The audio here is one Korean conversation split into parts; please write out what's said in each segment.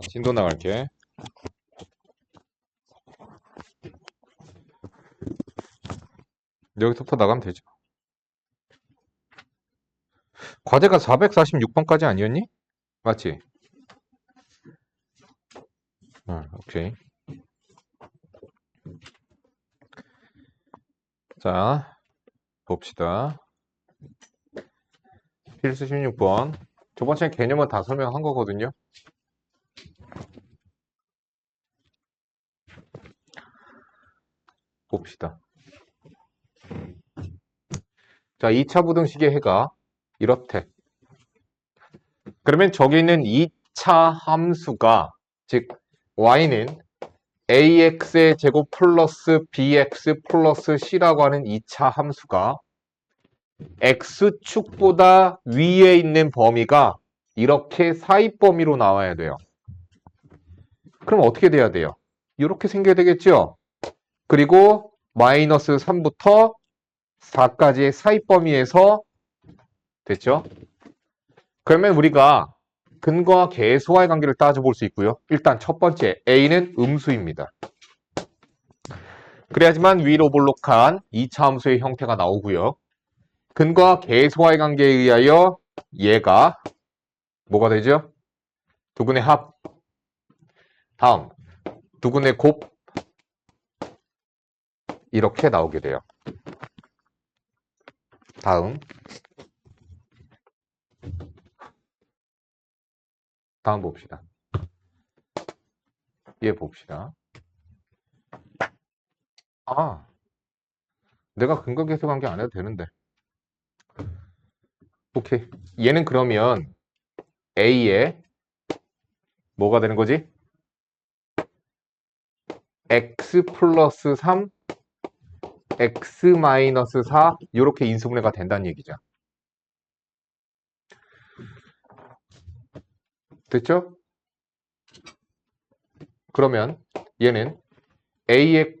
진도 나갈게. 여기서부터 나가면 되죠. 과제가 446번까지 아니었니? 맞지? 오케이. 자, 봅시다. 필수 16번. 저번에 개념은 다 설명한 거거든요. 봅시다. 자, 2차 부등식의 해가 이렇대. 그러면 저기 있는 2차 함수가, 즉 y는 ax의 제곱 플러스 bx 플러스 c라고 하는 2차 함수가 x축보다 위에 있는 범위가 이렇게 사입범위로 나와야 돼요. 그럼 어떻게 돼야 돼요? 이렇게 생겨야 되겠죠? 그리고 마이너스 3부터 4까지의 사입범위에서 됐죠? 그러면 우리가 근거와 계수와의 관계를 따져볼 수 있고요. 일단 첫 번째, a는 음수입니다. 그래야지만 위로 볼록한 2차 함수의 형태가 나오고요. 근거와 계수와의 관계에 의하여 얘가 뭐가 되죠? 두근의 합, 다음 두근의 곱, 이렇게 나오게 돼요. 다음 봅시다. 얘 봅시다. 아, 내가 근거 계수 관계 안 해도 되는데. 오케이. 얘는 그러면 A에 뭐가 되는 거지? x 플러스 3, x 마이너스 4 이렇게 인수분해가 된다는 얘기죠. 됐죠? 그러면 얘는 A에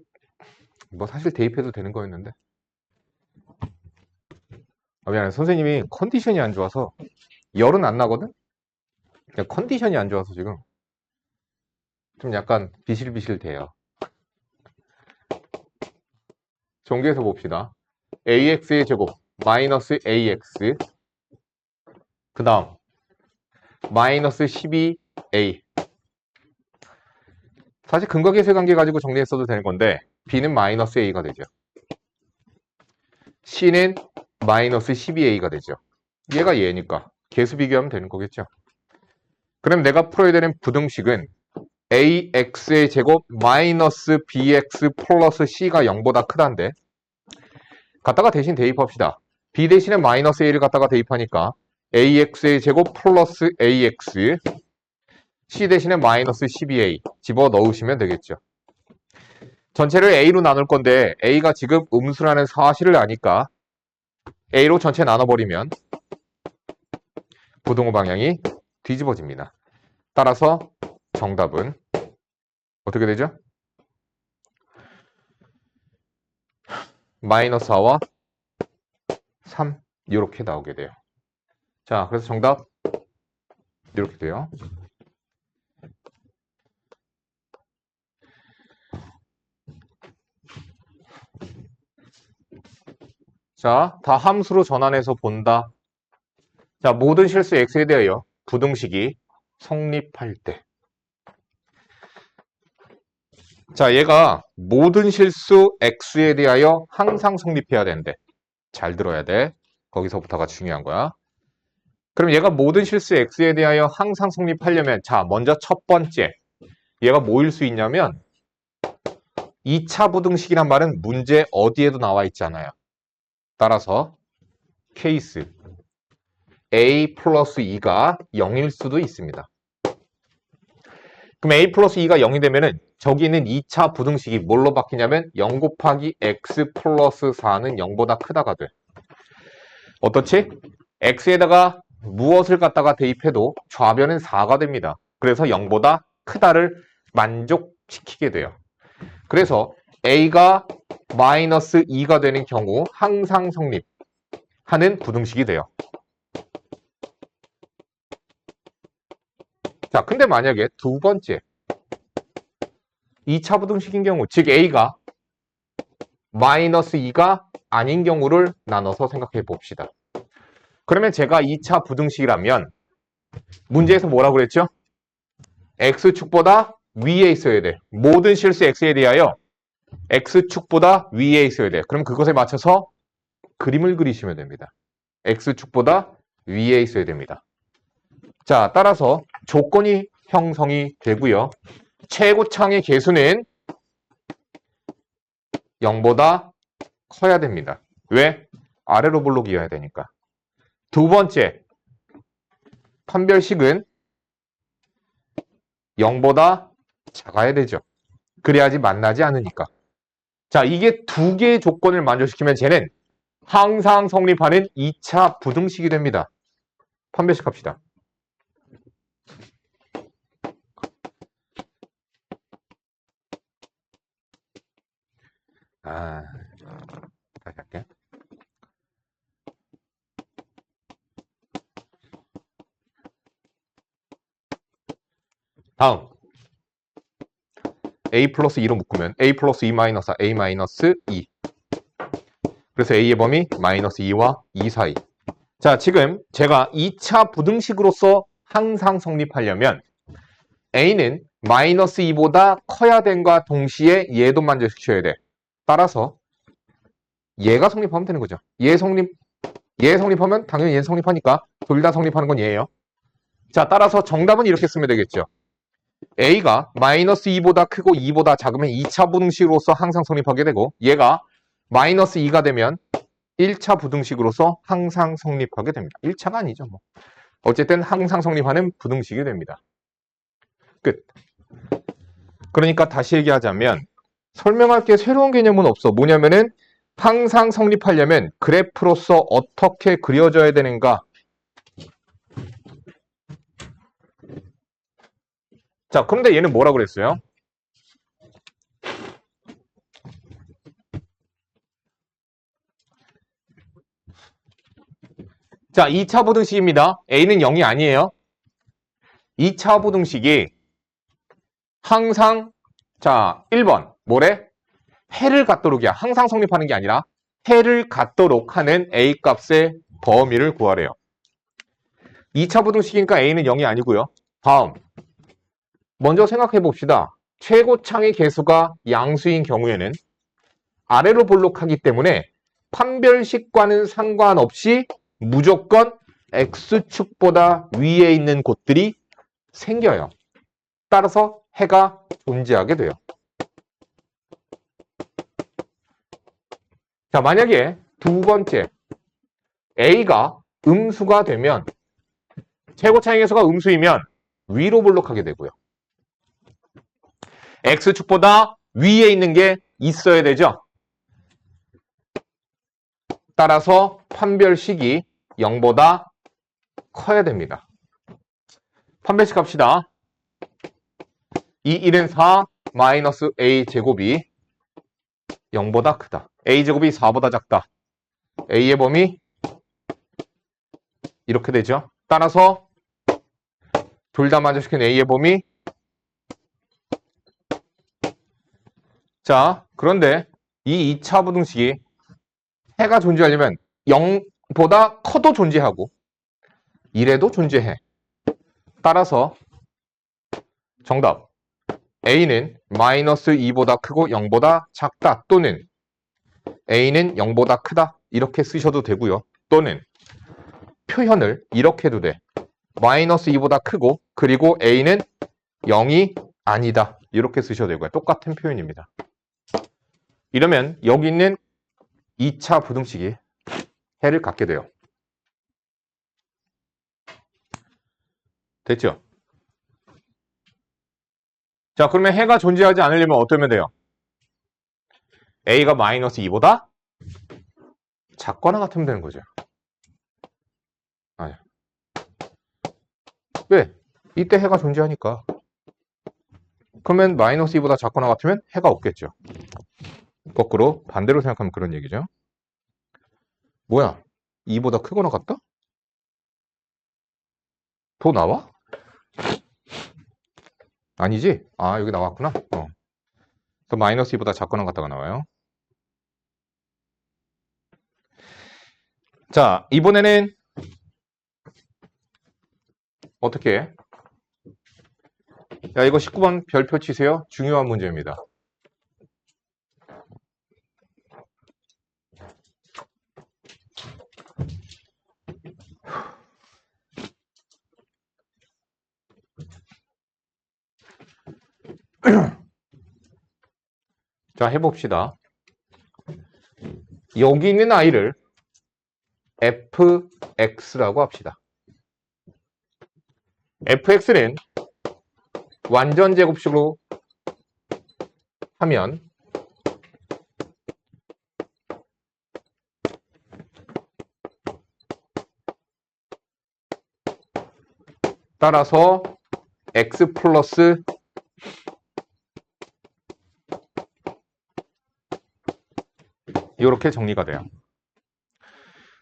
뭐 사실 대입해도 되는 거였는데 미안해. 선생님이 컨디션이 안 좋아서 열은 안 나거든? 그냥 컨디션이 안 좋아서 지금 좀 약간 비실비실 돼요. 정리해서 봅시다. ax의 제곱 마이너스 ax 그 다음 마이너스 12a 사실 근거계수 관계 가지고 정리했어도 되는 건데 b는 마이너스 a가 되죠. c는 마이너스 12a가 되죠. 얘가 얘니까 계수 비교하면 되는 거겠죠. 그럼 내가 풀어야 되는 부등식은 ax의 제곱 마이너스 bx 플러스 c가 0보다 크다인데 갖다가 대신 대입합시다. b 대신에 마이너스 a를 갖다가 대입하니까 ax의 제곱 플러스 ax c 대신에 마이너스 12a 집어넣으시면 되겠죠. 전체를 a로 나눌 건데 a가 지금 음수라는 사실을 아니까 a로 전체 나눠버리면 부등호 방향이 뒤집어집니다. 따라서 정답은 어떻게 되죠? 마이너스 4와 3 이렇게 나오게 돼요. 자, 그래서 정답 이렇게 돼요. 자, 다 함수로 전환해서 본다. 자, 모든 실수 x에 대하여 부등식이 성립할 때. 자, 얘가 모든 실수 x에 대하여 항상 성립해야 되는데 잘 들어야 돼. 거기서부터가 중요한 거야. 그럼 얘가 모든 실수 x에 대하여 항상 성립하려면 자, 먼저 첫 번째 얘가 뭐일 수 있냐면 2차 부등식이란 말은 문제 어디에도 나와 있잖아요. 따라서 케이스 a 플러스 2가 0일 수도 있습니다. 그럼 a 플러스 2가 0이 되면은 저기 있는 2차 부등식이 뭘로 바뀌냐면 0 곱하기 x 플러스 4는 0보다 크다가 돼. 어떻지? x에다가 무엇을 갖다가 대입해도 좌변은 4가 됩니다. 그래서 0보다 크다를 만족시키게 돼요. 그래서 a가 마이너스 2가 되는 경우 항상 성립하는 부등식이 돼요. 자, 근데 만약에 두 번째 2차 부등식인 경우, 즉 A가 마이너스 2가 아닌 경우를 나눠서 생각해 봅시다. 그러면 제가 2차 부등식이라면 문제에서 뭐라고 그랬죠? X축보다 위에 있어야 돼. 모든 실수 X에 대하여 X축보다 위에 있어야 돼. 그럼 그것에 맞춰서 그림을 그리시면 됩니다. X축보다 위에 있어야 됩니다. 자, 따라서 조건이 형성이 되고요. 최고창의 개수는 0보다 커야 됩니다. 왜? 아래로 볼록이어야 되니까. 두 번째, 판별식은 0보다 작아야 되죠. 그래야지 만나지 않으니까. 자, 이게 두 개의 조건을 만족시키면 쟤는 항상 성립하는 2차 부등식이 됩니다. 판별식 합시다. 다시 할게. 다음 a 플러스 2로 묶으면 a 플러스 2 마이너스 a 마이너스 2. 그래서 a의 범위 마이너스 2와 2 사이. 자, 지금 제가 2차 부등식으로서 항상 성립하려면 a는 마이너스 2보다 커야 됨과 동시에 얘도 만족시켜야 돼. 따라서 얘가 성립하면 되는 거죠. 얘 성립하면 당연히 얘 성립하니까 둘 다 성립하는 건 얘예요. 자, 따라서 정답은 이렇게 쓰면 되겠죠. A가 마이너스 2보다 크고 2보다 작으면 2차 부등식으로서 항상 성립하게 되고, 얘가 마이너스 2가 되면 1차 부등식으로서 항상 성립하게 됩니다. 1차가 아니죠, 뭐. 어쨌든 항상 성립하는 부등식이 됩니다. 끝. 그러니까 다시 얘기하자면 설명할 게 새로운 개념은 없어. 뭐냐면은 항상 성립하려면 그래프로서 어떻게 그려져야 되는가. 자, 그런데 얘는 뭐라 그랬어요? 자, 2차 부등식입니다. A는 0이 아니에요. 2차 부등식이 항상, 자, 1번 뭐래? 해를 갖도록이야. 항상 성립하는 게 아니라 해를 갖도록 하는 A 값의 범위를 구하래요. 2차 부등식이니까 A는 0이 아니고요. 다음, 먼저 생각해 봅시다. 최고창의 개수가 양수인 경우에는 아래로 볼록하기 때문에 판별식과는 상관없이 무조건 X축보다 위에 있는 곳들이 생겨요. 따라서 해가 존재하게 돼요. 자, 만약에 두 번째 A가 음수가 되면, 최고차의 개수가 음수이면 위로 볼록하게 되고요. X축보다 위에 있는 게 있어야 되죠. 따라서 판별식이 0보다 커야 됩니다. 판별식 합시다. 2, 1은 4, 마이너스 A제곱이 0보다 크다. A제곱이 4보다 작다. A의 범위 이렇게 되죠. 따라서 둘 다 만족시킨 A의 범위. 자, 그런데 이 2차 부등식이 해가 존재하려면 0보다 커도 존재하고 1에도 존재해. 따라서 정답 A는 마이너스 2보다 크고 0보다 작다, 또는 A는 0보다 크다, 이렇게 쓰셔도 되고요. 또는 표현을 이렇게 해도 돼. 마이너스 2보다 크고 그리고 A는 0이 아니다, 이렇게 쓰셔도 되고요. 똑같은 표현입니다. 이러면 여기 있는 2차 부등식이 해를 갖게 돼요. 됐죠? 자, 그러면 해가 존재하지 않으려면 어떠면 돼요? A가 마이너스 2보다 작거나 같으면 되는 거죠. 아니. 왜? 이때 해가 존재하니까. 그러면 마이너스 2보다 작거나 같으면 해가 없겠죠. 거꾸로 반대로 생각하면 그런 얘기죠. 뭐야? 2보다 크거나 같다? 더 나와? 아니지? 아, 여기 나왔구나. 또 마이너스 2보다 작거나 같다가 나와요. 자, 이번에는 어떻게 해? 야, 이거 19번 별표 치세요. 중요한 문제입니다. 자, 해봅시다. 여기 있는 아이를 fx라고 합시다. fx는 완전 제곱식으로 하면 따라서 x 플러스 이렇게 정리가 돼요.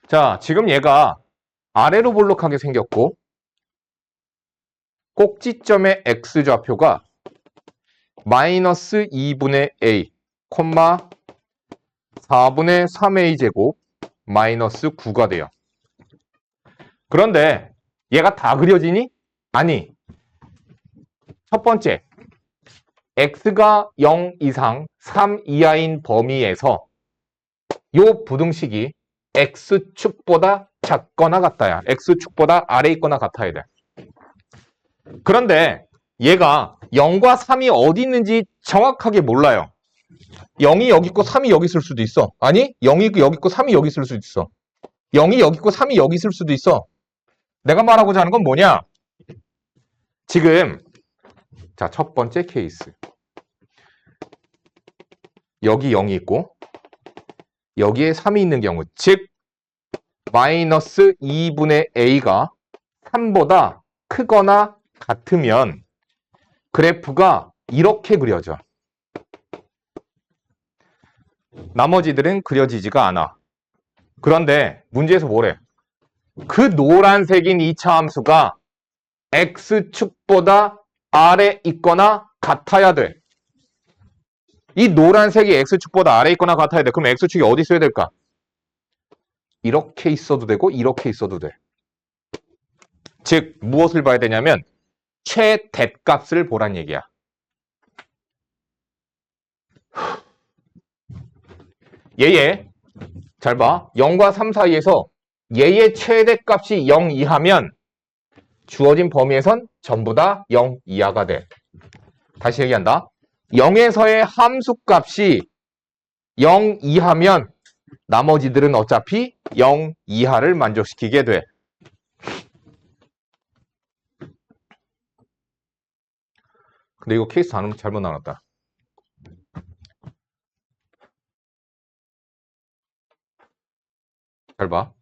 자, 지금 얘가 아래로 볼록하게 생겼고 꼭지점의 x좌표가 마이너스 2분의 a, 4분의 3a 제곱 마이너스 9가 돼요. 그런데 얘가 다 그려지니? 아니. 첫 번째, x가 0 이상 3 이하인 범위에서 요 부등식이 x축보다 작거나 같아야, x축보다 아래 있거나 같아야 돼. 그런데 얘가 0과 3이 어디 있는지 정확하게 몰라요. 0이 여기 있고 3이 여기 있을 수도 있어. 아니, 0이 여기 있고 3이 여기 있을 수도 있어. 0이 여기 있고 3이 여기 있을 수도 있어. 내가 말하고자 하는 건 뭐냐? 지금 자, 첫 번째 케이스. 여기 0이 있고 여기에 3이 있는 경우, 즉 마이너스 2분의 a가 3보다 크거나 같으면 그래프가 이렇게 그려져. 나머지들은 그려지지가 않아. 그런데 문제에서 뭐래? 그 노란색인 이 차함수가 x축보다 아래 있거나 같아야 돼. 이 노란색이 x축보다 아래 있거나 같아야 돼. 그럼 x축이 어디 있어야 될까? 이렇게 있어도 되고 이렇게 있어도 돼. 즉 무엇을 봐야 되냐면 최대값을 보란 얘기야. 얘의 잘 봐. 0과 3 사이에서 얘의 최대값이 0 이하면 주어진 범위에선 전부 다 0 이하가 돼. 다시 얘기한다. 0에서의 함수값이 0 이하면 나머지들은 어차피 0 이하를 만족시키게 돼. 근데 이거 케이스 잘못 나눴다. 잘 봐.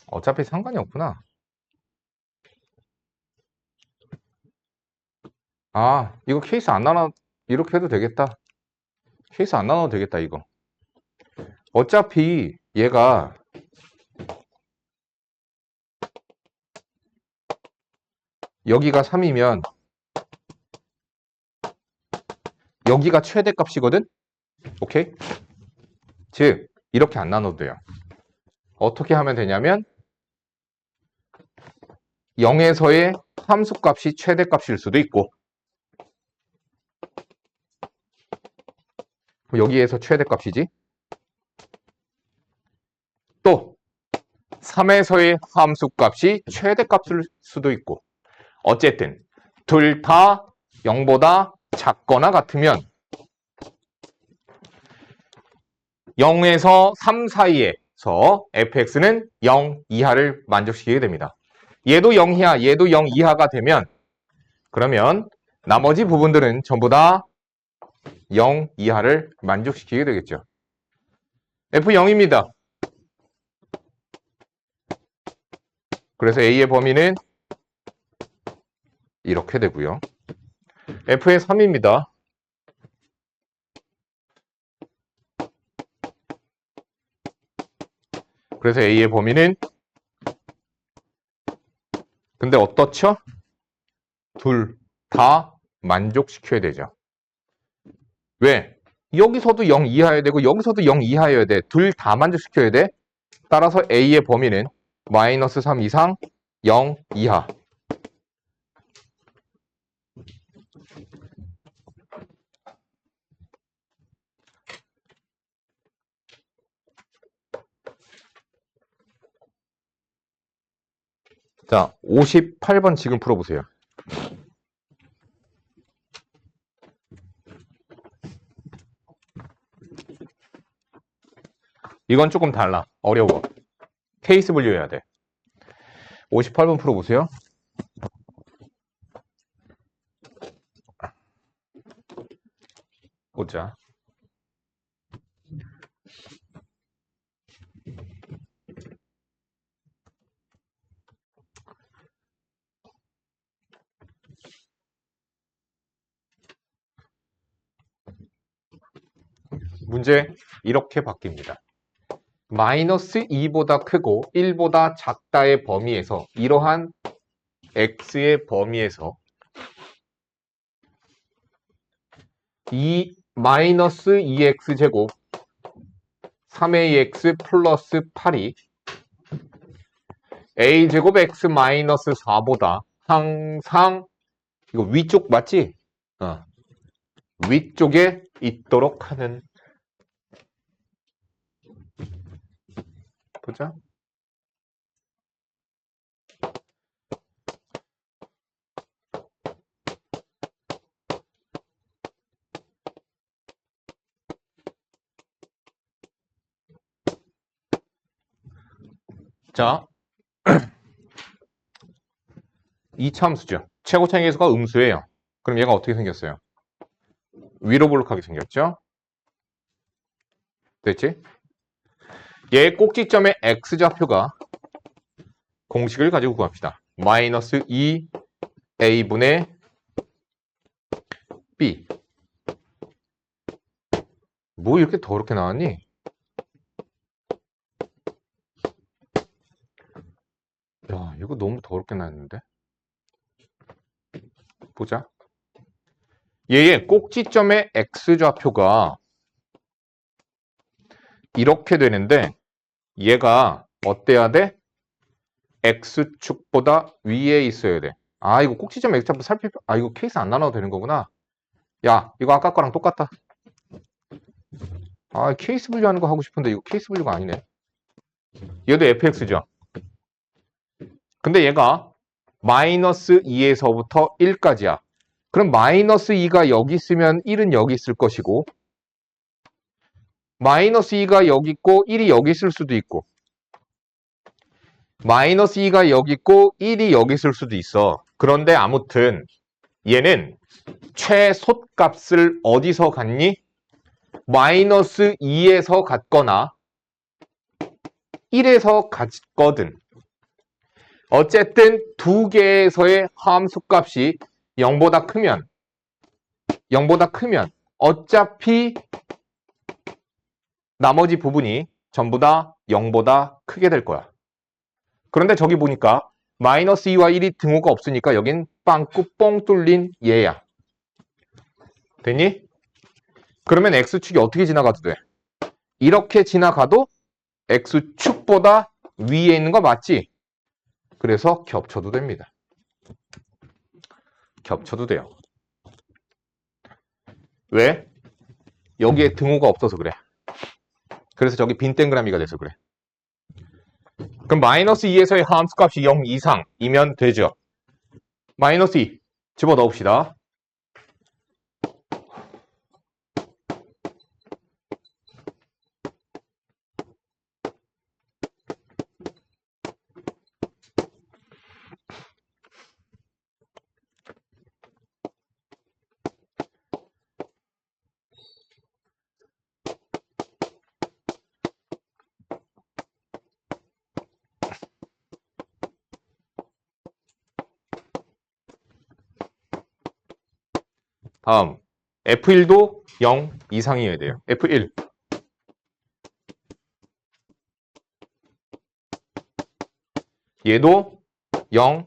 어차피 상관이 없구나. 이거 케이스 안 나눠, 이렇게 해도 되겠다. 케이스 안 나눠도 되겠다, 이거. 어차피 얘가 여기가 3이면 여기가 최대값이거든? 오케이? 즉, 이렇게 안 나눠도 돼요. 어떻게 하면 되냐면 0에서의 함수값이 최대값일 수도 있고 여기에서 최대값이지. 또 3에서의 함수값이 최대값일 수도 있고 어쨌든 둘 다 0보다 작거나 같으면 0에서 3 사이에서 fx는 0 이하를 만족시키게 됩니다. 얘도 0 이하, 얘도 0 이하가 되면 그러면 나머지 부분들은 전부 다 0 이하를 만족시키게 되겠죠. f0입니다. 그래서 a의 범위는 이렇게 되고요. f의 3입니다. 그래서 A의 범위는 근데 어떻죠? 둘 다 만족시켜야 되죠. 왜? 여기서도 0 이하여야 되고 여기서도 0 이하여야 돼. 둘 다 만족시켜야 돼. 따라서 A의 범위는 마이너스 3 이상 0 이하. 자, 58번 지금 풀어보세요. 이건 조금 달라. 어려워. 케이스 분류해야 돼. 58번 풀어보세요. 보자. 문제 이렇게 바뀝니다. 마이너스 2보다 크고 1보다 작다의 범위에서 이러한 x의 범위에서 마이너스 2x제곱 3ax 플러스 8이 a제곱 x 마이너스 4보다 항상 이거 위쪽 맞지? 위쪽에 있도록 하는 보자. 자, 이차함수죠. 최고차의 계수가 음수예요. 그럼 얘가 어떻게 생겼어요? 위로 볼록하게 생겼죠? 됐지? 얘 꼭지점의 x좌표가 공식을 가지고 구합시다. 마이너스 2a분의 b. 뭐 이렇게 더럽게 나왔니? 야, 이거 너무 더럽게 나왔는데? 보자. 얘의 꼭지점의 x좌표가 이렇게 되는데 얘가 어때야 돼? x축보다 위에 있어야 돼. 아, 이거 꼭지점 x좌표 이거 케이스 안 나눠도 되는 거구나. 야, 이거 아까 거랑 똑같다. 아, 케이스 분류하는 거 하고 싶은데 이거 케이스 분류가 아니네. 얘도 fx죠. 근데 얘가 마이너스 2에서부터 1까지야. 그럼 마이너스 2가 여기 있으면 1은 여기 있을 것이고 마이너스 2가 여기 있고 1이 여기 있을 수도 있고 마이너스 2가 여기 있고 1이 여기 있을 수도 있어. 그런데 아무튼 얘는 최소값을 어디서 갖니? 마이너스 2에서 갖거나 1에서 갖거든. 어쨌든 두 개에서의 함수값이 0보다 크면 어차피 나머지 부분이 전부 다 0보다 크게 될 거야. 그런데 저기 보니까 마이너스 2와 1이 등호가 없으니까 여긴 빵꾸 뻥 뚫린 얘야. 됐니? 그러면 x축이 어떻게 지나가도 돼? 이렇게 지나가도 x축보다 위에 있는 거 맞지? 그래서 겹쳐도 됩니다. 겹쳐도 돼요. 왜? 여기에 등호가 없어서 그래. 그래서 저기 빈 땡그라미가 돼서 그래. 그럼 마이너스 2에서의 함수값이 0 이상이면 되죠. 마이너스 2 집어넣읍시다. 다음 F1도 0 이상이어야 돼요. F1 얘도 0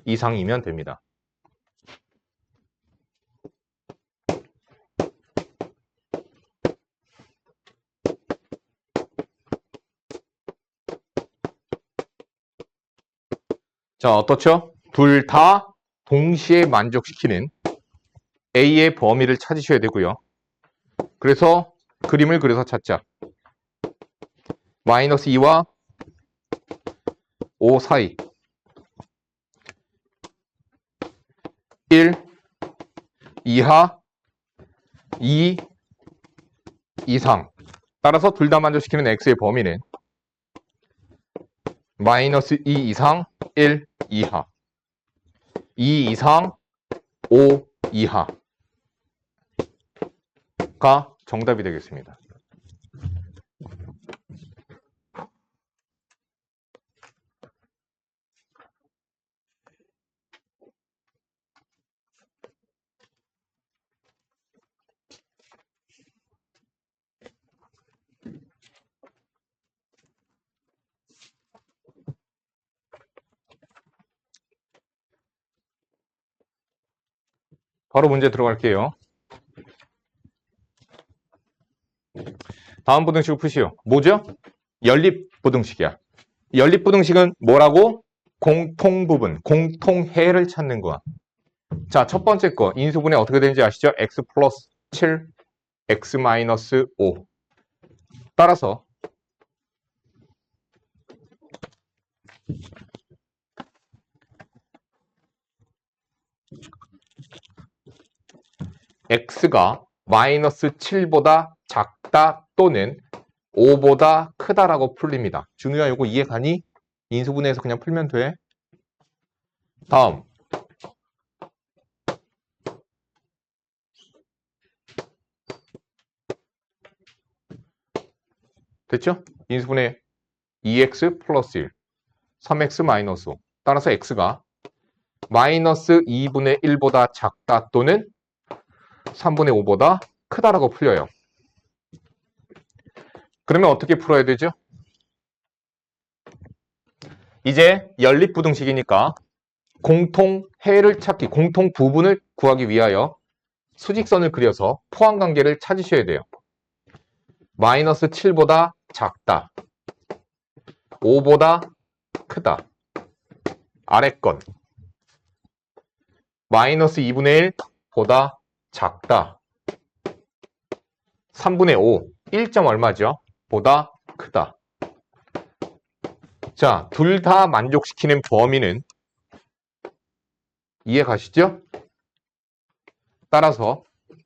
이상이면 됩니다. 자, 어떻죠? 둘 다 동시에 만족시키는 A의 범위를 찾으셔야 되고요. 그래서 그림을 그려서 찾자. 마이너스 2와 5 사이 1 이하 2 이상. 따라서 둘 다 만족시키는 X의 범위는 마이너스 2 이상 1 이하 2 이상 5 이하가 정답이 되겠습니다. 바로 문제 들어갈게요. 다음 부등식을 푸시오. 뭐죠? 연립부등식이야. 연립부등식은 뭐라고? 공통부분, 공통해를 찾는 거야. 자, 첫 번째 거 인수분해 어떻게 되는지 아시죠? x 플러스 7, x 마이너스 5. 따라서 x가 마이너스 7보다 작다 또는 5보다 크다라고 풀립니다. 준우야, 이거 이해 가니? 인수분해에서 그냥 풀면 돼. 다음. 됐죠? 인수분해 2x 플러스 1, 3x 마이너스 5. 따라서 x가 마이너스 2분의 1보다 작다 또는 3분의 5보다 크다라고 풀려요. 그러면 어떻게 풀어야 되죠? 이제 연립부등식이니까 공통해를 찾기, 공통부분을 구하기 위하여 수직선을 그려서 포함관계를 찾으셔야 돼요. 마이너스 7보다 작다, 5보다 크다. 아래 건 마이너스 2분의 1보다 작다, 3분의 5, 1점 얼마죠? 보다 크다. 자, 둘 다 만족시키는 범위는 이해 가시죠? 따라서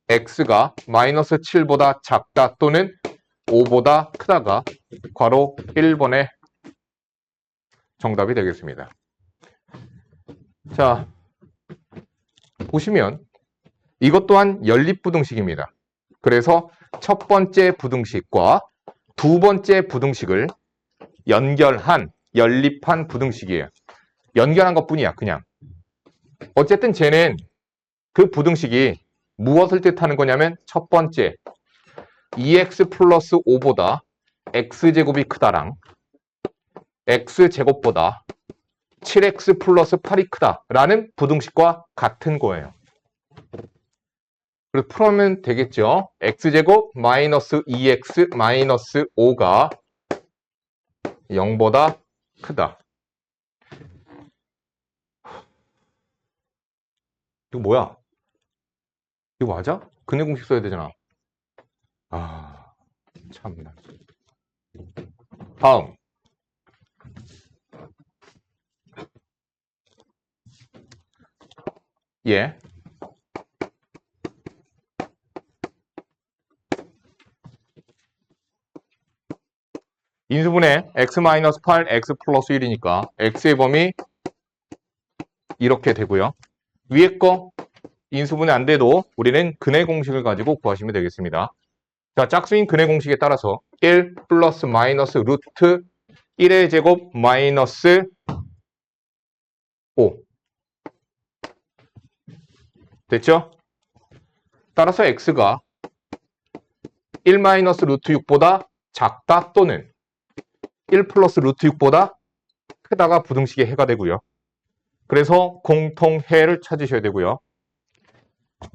x가 마이너스 7보다 작다 또는 5보다 크다가 괄호 1번의 정답이 되겠습니다. 자, 보시면 이것 또한 연립부등식입니다. 그래서 첫 번째 부등식과 두 번째 부등식을 연립한 부등식이에요. 연결한 것뿐이야, 그냥. 어쨌든 쟤는 그 부등식이 무엇을 뜻하는 거냐면 첫 번째 2x 플러스 5보다 x제곱이 크다랑 x제곱보다 7x 플러스 8이 크다라는 부등식과 같은 거예요. 그래서 풀면 되겠죠. x제곱 마이너스 2x 마이너스 5가 0보다 크다. 이거 뭐야? 이거 맞아? 근해 공식 써야 되잖아. 아, 참나. 다음. 예. 인수분해 x-8, x 플러스 1이니까 x의 범위 이렇게 되고요. 위에 거 인수분해 안 돼도 우리는 근해 공식을 가지고 구하시면 되겠습니다. 자, 짝수인 근해 공식에 따라서 1 플러스 마이너스 루트 1의 제곱 마이너스 5 됐죠? 따라서 x가 1 마이너스 루트 6보다 작다 또는 1 플러스 루트 6보다 크다가 부등식의 해가 되고요. 그래서 공통해를 찾으셔야 되고요.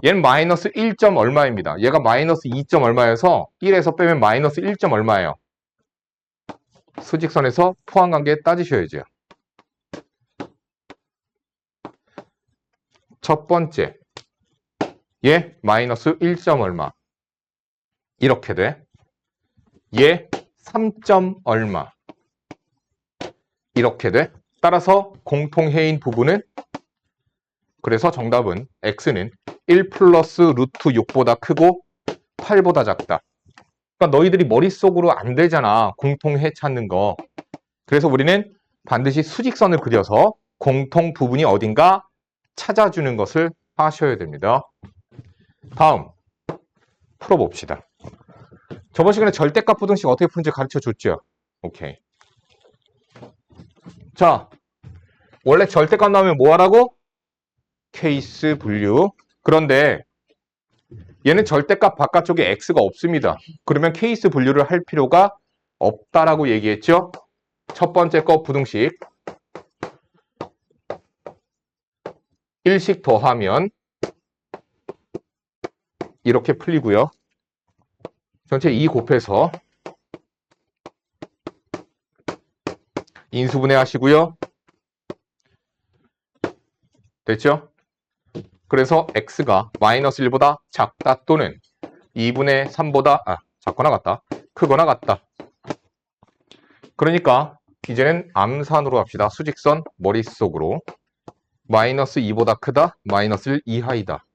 얘는 마이너스 1. 얼마입니다. 얘가 마이너스 2. 얼마여서 1에서 빼면 마이너스 1. 얼마예요. 수직선에서 포함관계 따지셔야죠. 첫 번째, 얘 마이너스 1. 얼마 이렇게 돼. 얘 3. 얼마 이렇게 돼. 따라서 공통해인 부분은, 그래서 정답은 x는 1 플러스 루트 6보다 크고 8보다 작다. 그러니까 너희들이 머릿속으로 안 되잖아, 공통해 찾는 거. 그래서 우리는 반드시 수직선을 그려서 공통 부분이 어딘가 찾아주는 것을 하셔야 됩니다. 다음 풀어봅시다. 저번 시간에 절대값 부등식 어떻게 푸는지 가르쳐 줬죠? 오케이. 자, 원래 절대값 나오면 뭐 하라고? 케이스 분류. 그런데 얘는 절대값 바깥쪽에 x가 없습니다. 그러면 케이스 분류를 할 필요가 없다라고 얘기했죠? 첫 번째 거 부등식 1씩 더하면 이렇게 풀리고요. 전체 2 곱해서 인수분해 하시고요. 됐죠? 그래서 x가 마이너스 1보다 작다 또는 2분의 3보다 작거나 같다, 크거나 같다. 그러니까 이제는 암산으로 합시다. 수직선 머릿속으로 마이너스 2보다 크다, 마이너스 1 이하이다,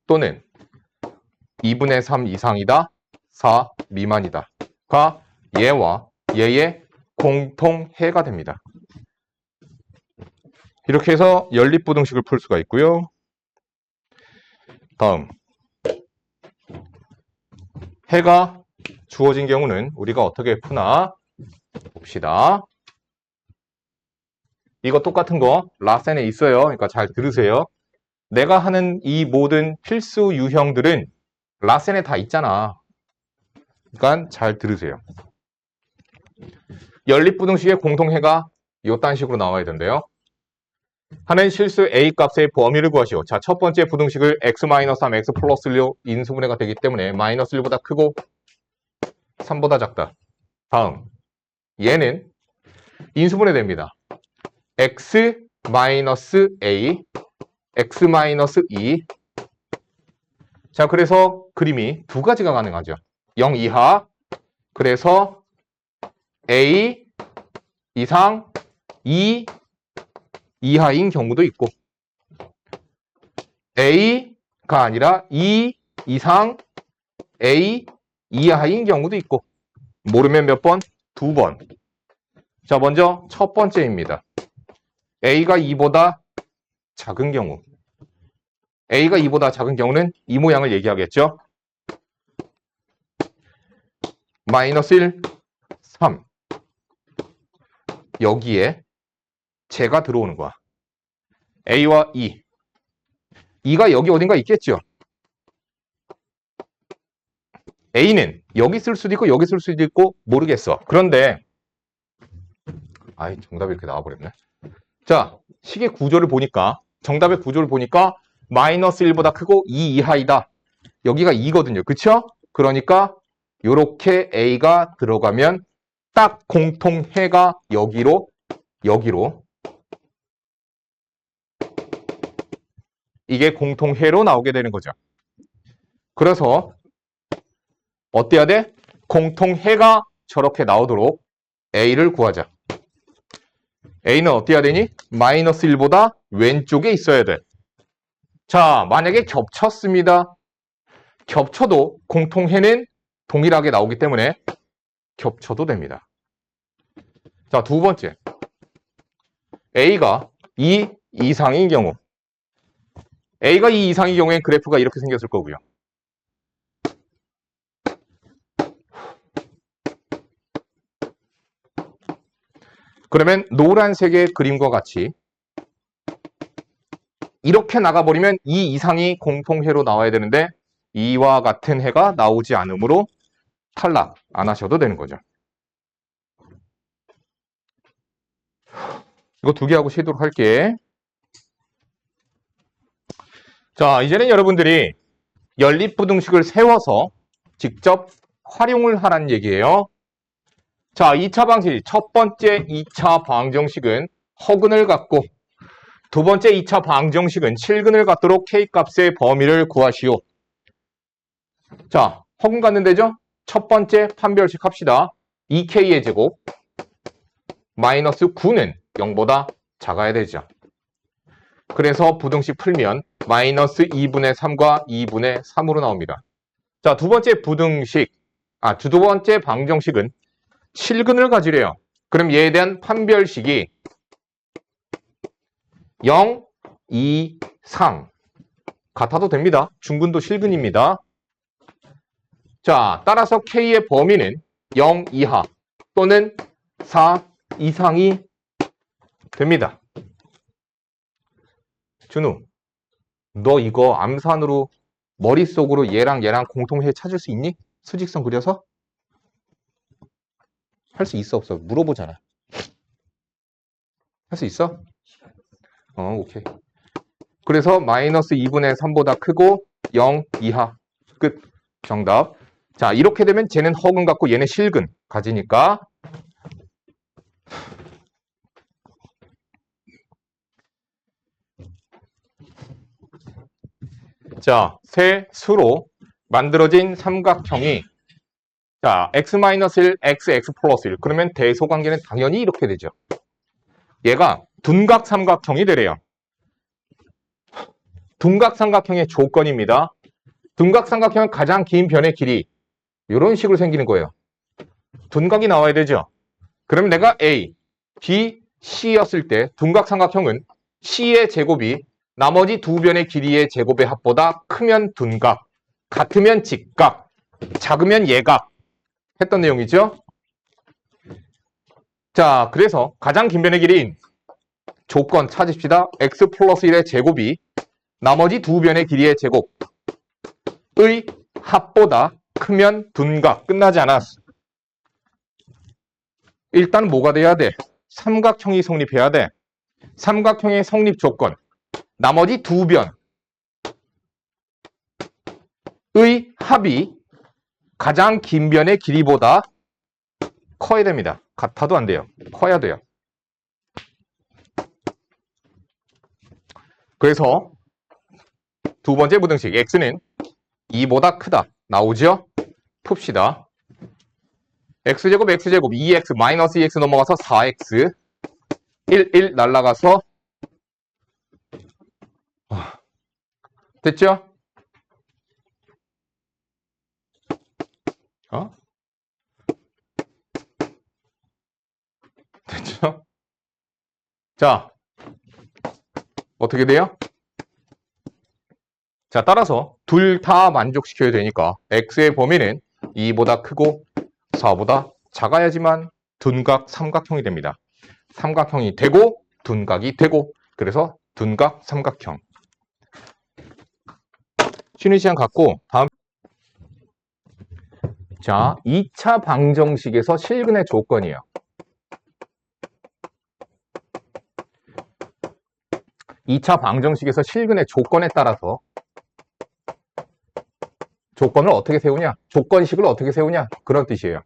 또는 2분의 3 이상이다, 4 미만이다 가 얘와 얘의 공통해가 됩니다. 이렇게 해서 연립부등식을 풀 수가 있고요. 다음, 해가 주어진 경우는 우리가 어떻게 푸나 봅시다. 이거 똑같은 거 라센에 있어요. 그러니까 잘 들으세요. 내가 하는 이 모든 필수 유형들은 라센에 다 있잖아. 그러니까 잘 들으세요. 연립부등식의 공통해가 이딴 식으로 나와야 된대요. 하는 실수 A 값의 범위를 구하시오. 자, 첫 번째 부등식을 x-3, x 플러스 1로 인수분해가 되기 때문에 마이너스 1보다 크고 3보다 작다. 다음, 얘는 인수분해 됩니다. x-a, x-2. 자, 그래서 그림이 두 가지가 가능하죠. 0 이하, 그래서 a 이상 2 이하인 경우도 있고, a가 아니라 2 이상 a 이하인 경우도 있고, 모르면 몇 번? 2번. 자, 먼저 첫 번째입니다. a가 2보다 작은 경우. a가 2보다 작은 경우는 이 모양을 얘기하겠죠. 마이너스 1, 3. 여기에 제가 들어오는 거야. a와 2. 2가 여기 어딘가 있겠죠. a는 여기 쓸 수도 있고 여기 쓸 수도 있고 모르겠어. 그런데 정답이 이렇게 나와버렸네. 자, 식의 구조를 보니까, 정답의 구조를 보니까 마이너스 1보다 크고 2 이하이다. 여기가 2거든요. 그쵸? 그러니까 요렇게 a가 들어가면 딱 공통해가 여기로 이게 공통해로 나오게 되는 거죠. 그래서 어때야 돼? 공통해가 저렇게 나오도록 a를 구하자. a는 어때야 되니? 마이너스 1보다 왼쪽에 있어야 돼. 자, 만약에 겹쳤습니다. 겹쳐도 공통해는 동일하게 나오기 때문에 겹쳐도 됩니다. 자, 두 번째. a가 2 이상인 경우. a가 2 이상인 경우엔 그래프가 이렇게 생겼을 거고요. 그러면 노란색의 그림과 같이 이렇게 나가버리면 2 이상이 공통해로 나와야 되는데 이와 같은 해가 나오지 않으므로 탈락 안 하셔도 되는 거죠. 이거 두 개 하고 쉬도록 할게. 자, 이제는 여러분들이 연립부등식을 세워서 직접 활용을 하라는 얘기예요. 자, 2차 방식, 첫 번째 2차 방정식은 허근을 갖고 두 번째 2차 방정식은 실근을 갖도록 K값의 범위를 구하시오. 자, 허근 갖는 데죠? 첫 번째 판별식 합시다. 2K의 제곱 마이너스 9는 0보다 작아야 되죠. 그래서 부등식 풀면 마이너스 2분의 3과 2분의 3으로 나옵니다. 자, 두 번째 부등식, 두 번째 방정식은 실근을 가지래요. 그럼 얘에 대한 판별식이 0, 2, 3 같아도 됩니다. 중근도 실근입니다. 자, 따라서 K의 범위는 0 이하 또는 4 이상이 됩니다. 준우, 너 이거 암산으로 머릿속으로 얘랑 공통해 찾을 수 있니? 수직선 그려서? 할 수 있어 없어? 물어보잖아. 할 수 있어? 오케이. 그래서 마이너스 2분의 3보다 크고 0 이하. 끝. 정답. 자, 이렇게 되면 쟤는 허근 갖고 얘는 실근 가지니까 자, 세 수로 만들어진 삼각형이 자, x-1, x 플러스 1. 그러면 대소관계는 당연히 이렇게 되죠. 얘가 둔각 삼각형이 되래요. 둔각 삼각형의 조건입니다. 둔각 삼각형은 가장 긴 변의 길이 이런 식으로 생기는 거예요. 둔각이 나와야 되죠. 그러면 내가 A, B, C였을 때 둔각 삼각형은 C의 제곱이 나머지 두 변의 길이의 제곱의 합보다 크면 둔각, 같으면 직각, 작으면 예각 했던 내용이죠. 자, 그래서 가장 긴 변의 길이인 조건 찾읍시다. x 플러스 1의 제곱이 나머지 두 변의 길이의 제곱의 합보다 크면 둔각. 끝나지 않았어. 일단 뭐가 돼야 돼? 삼각형이 성립해야 돼. 삼각형의 성립 조건. 나머지 두 변의 합이 가장 긴 변의 길이보다 커야 됩니다. 같아도 안 돼요. 커야 돼요. 그래서 두 번째 부등식 x는 2보다 크다. 나오죠? 풉시다. x제곱 2x 마이너스 2x 넘어가서 4x 1 날라가서 됐죠? 됐죠? 자, 어떻게 돼요? 자, 따라서 둘 다 만족시켜야 되니까 x의 범위는 2보다 크고 4보다 작아야지만 둔각 삼각형이 됩니다. 삼각형이 되고 둔각이 되고 그래서 둔각 삼각형. 쉬는 시간 갖고 다음. 자, 2차 방정식에서 실근의 조건이에요. 2차 방정식에서 실근의 조건에 따라서 조건을 어떻게 세우냐? 조건식을 어떻게 세우냐? 그런 뜻이에요.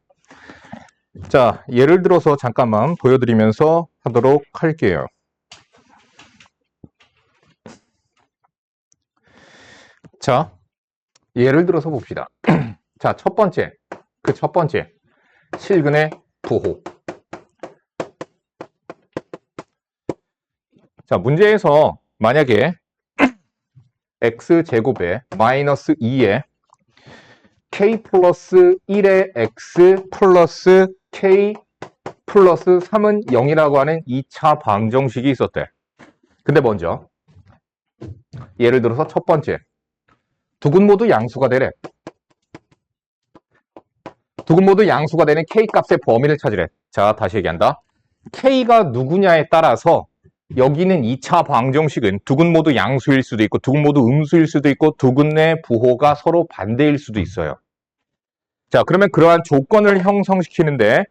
자, 예를 들어서 잠깐만 보여드리면서 하도록 할게요. 자, 예를 들어서 봅시다. 자, 첫 번째 실근의 부호. 자, 문제에서 만약에 x제곱에 마이너스 2에 k 플러스 1의 x 플러스 k 플러스 3은 0이라고 하는 2차 방정식이 있었대. 근데 먼저 예를 들어서 첫 번째 두근 모두 양수가 되래. 두근 모두 양수가 되는 k 값의 범위를 찾으래. 자, 다시 얘기한다. k가 누구냐에 따라서 여기는 2차 방정식은 두근 모두 양수일 수도 있고 두근 모두 음수일 수도 있고 두근의 부호가 서로 반대일 수도 있어요. 자, 그러면 그러한 조건을 형성시키는데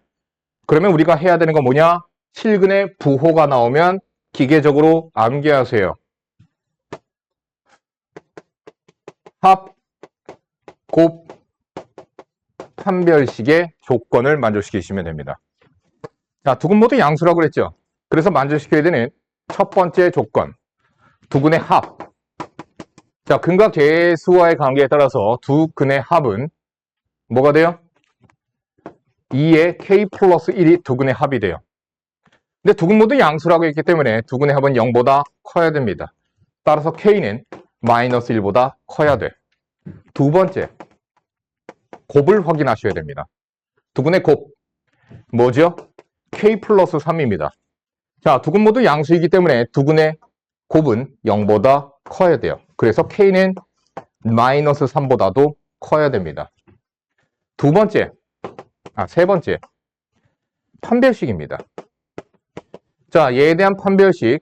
그러면 우리가 해야 되는 건 뭐냐? 실근의 부호가 나오면 기계적으로 암기하세요. 합, 곱, 판별식의 조건을 만족시키시면 됩니다. 자, 두 근 모두 양수라고 그랬죠. 그래서 만족시켜야 되는 첫 번째 조건, 두 근의 합. 자, 근과 계수와의 관계에 따라서 두 근의 합은 뭐가 돼요? 2의 k 플러스 1이 두 근의 합이 돼요. 근데 두 근 모두 양수라고 했기 때문에 두 근의 합은 0보다 커야 됩니다. 따라서 k는 마이너스 1보다 커야 돼. 두 번째, 곱을 확인하셔야 됩니다. 두 근의 곱, 뭐죠? k 플러스 3입니다. 자, 두 근 모두 양수이기 때문에 두 근의 곱은 0보다 커야 돼요. 그래서 k는 마이너스 3보다도 커야 됩니다. 세 번째, 판별식입니다. 자, 얘에 대한 판별식,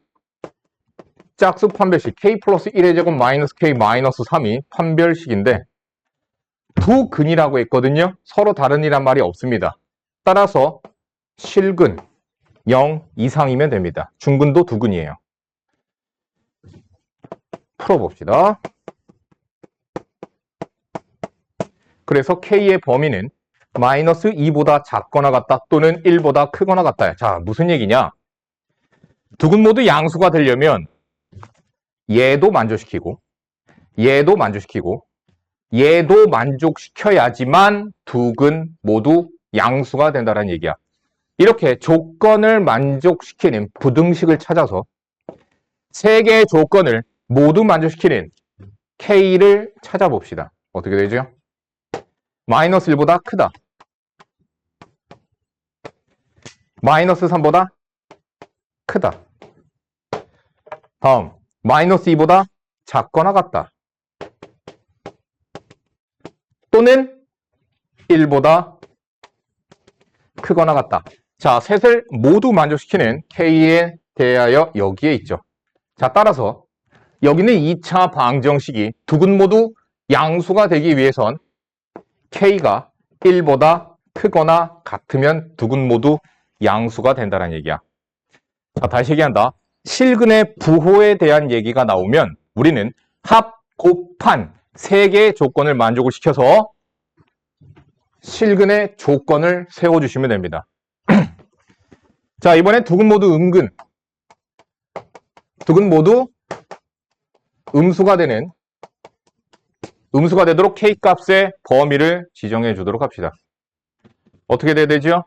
짝수 판별식, k 플러스 1의 제곱 마이너스 k 마이너스 3이 판별식인데 두 근이라고 했거든요. 서로 다른 이란 말이 없습니다. 따라서 실근 0 이상이면 됩니다. 중근도 두 근이에요. 풀어봅시다. 그래서 k의 범위는 마이너스 2보다 작거나 같다 또는 1보다 크거나 같다. 자, 무슨 얘기냐? 두 근 모두 양수가 되려면 얘도 만족시키고 얘도 만족시키고 얘도 만족시켜야지만 두 근 모두 양수가 된다는 얘기야. 이렇게 조건을 만족시키는 부등식을 찾아서 세 개의 조건을 모두 만족시키는 k를 찾아봅시다. 어떻게 되죠? 마이너스 1보다 크다. 마이너스 3보다 크다. 다음, 마이너스 2보다 작거나 같다. 또는 1보다 크거나 같다. 자, 셋을 모두 만족시키는 k에 대하여 여기에 있죠. 자, 따라서 여기는 2차 방정식이 두 근 모두 양수가 되기 위해선 k가 1보다 크거나 같으면 두 근 모두 양수가 된다는 얘기야. 자, 다시 얘기한다. 실근의 부호에 대한 얘기가 나오면 우리는 합, 곱, 판 세 개의 조건을 만족을 시켜서 실근의 조건을 세워주시면 됩니다. 자, 이번엔 두 근 모두 음근. 두 근 모두 음수가 되도록 k값의 범위를 지정해 주도록 합시다. 어떻게 돼야 되죠?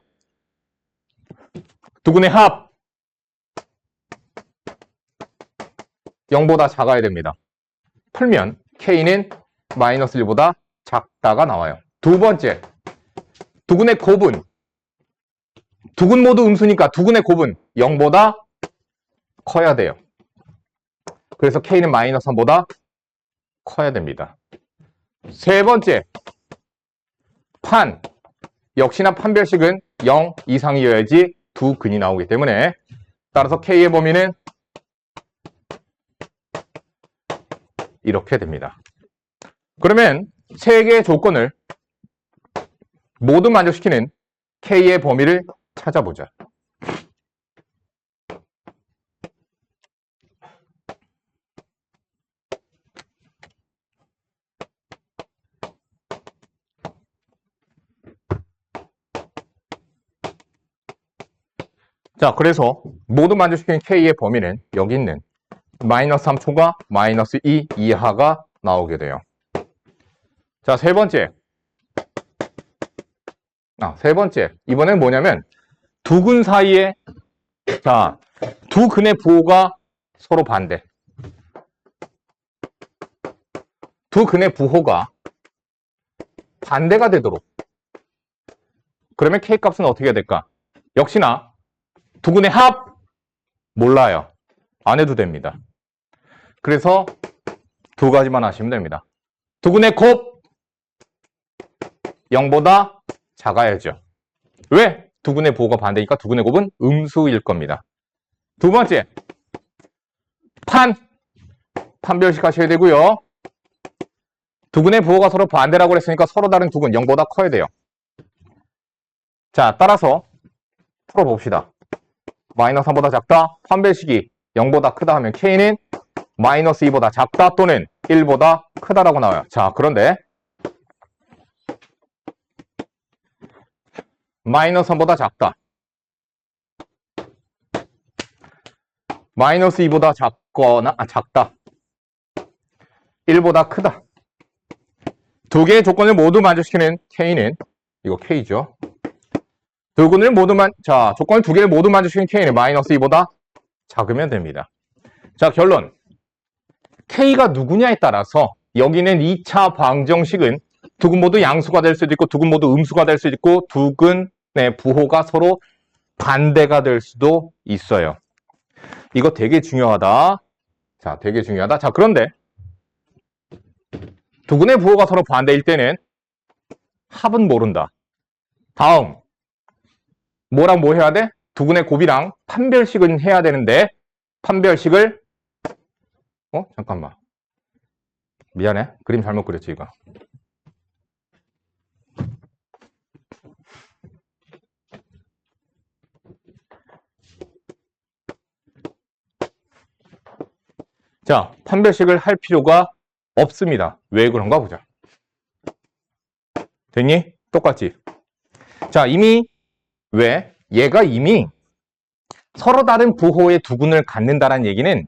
두 근의 합 0보다 작아야 됩니다. 풀면 k는 마이너스 1보다 작다가 나와요. 두 번째, 두 근의 곱은 두 근 모두 음수니까 두 근의 곱은 0보다 커야 돼요. 그래서 k는 마이너스 3보다 커야 됩니다. 세 번째, 판. 역시나 판별식은 0 이상이어야지 두 근이 나오기 때문에 따라서 k의 범위는 이렇게 됩니다. 그러면 세 개의 조건을 모두 만족시키는 k의 범위를 찾아보자. 자, 그래서 모두 만족시키는 k의 범위는 여기 있는 마이너스 3초가 마이너스 2 이하가 나오게 돼요. 자, 세 번째. 이번엔 뭐냐면 두 근 사이에 자, 두 근의 부호가 서로 반대. 두 근의 부호가 반대가 되도록. 그러면 k값은 어떻게 해야 될까? 역시나 두 근의 합 몰라요. 안 해도 됩니다. 그래서 두 가지만 하시면 됩니다. 두 근의 곱 0보다 작아야죠. 왜? 두 근의 부호가 반대니까 두 근의 곱은 음수일 겁니다. 두 번째, 판별식 하셔야 되고요. 두 근의 부호가 서로 반대라고 했으니까 서로 다른 두 근 0보다 커야 돼요. 자, 따라서 풀어봅시다. 마이너스 3보다 작다. 판별식이 0보다 크다 하면 K는 마이너스 2보다 작다 또는 1보다 크다라고 나와요. 자, 그런데 마이너스 3보다 작다. 마이너스 2보다 작다. 1보다 크다. 두 개의 조건을 모두 만족시키는 K는, 이거 K죠. 조건을 두 개를 모두 만족시키는 K는 마이너스 2보다 작으면 됩니다. 자, 결론. K가 누구냐에 따라서 여기는 2차 방정식은 두 근 모두 양수가 될 수도 있고 두 근 모두 음수가 될 수도 있고 두 근의 부호가 서로 반대가 될 수도 있어요. 이거 되게 중요하다. 자, 되게 중요하다. 자, 그런데 두 근의 부호가 서로 반대일 때는 합은 모른다. 다음, 뭐랑 뭐 해야 돼? 두 근의 곱이랑 판별식은 해야 되는데 판별식을 잠깐만. 미안해. 그림 잘못 그렸지, 이거. 자, 판별식을 할 필요가 없습니다. 왜 그런가 보자. 됐니? 똑같지? 자, 얘가 이미 서로 다른 부호의 두 근을 갖는다는 얘기는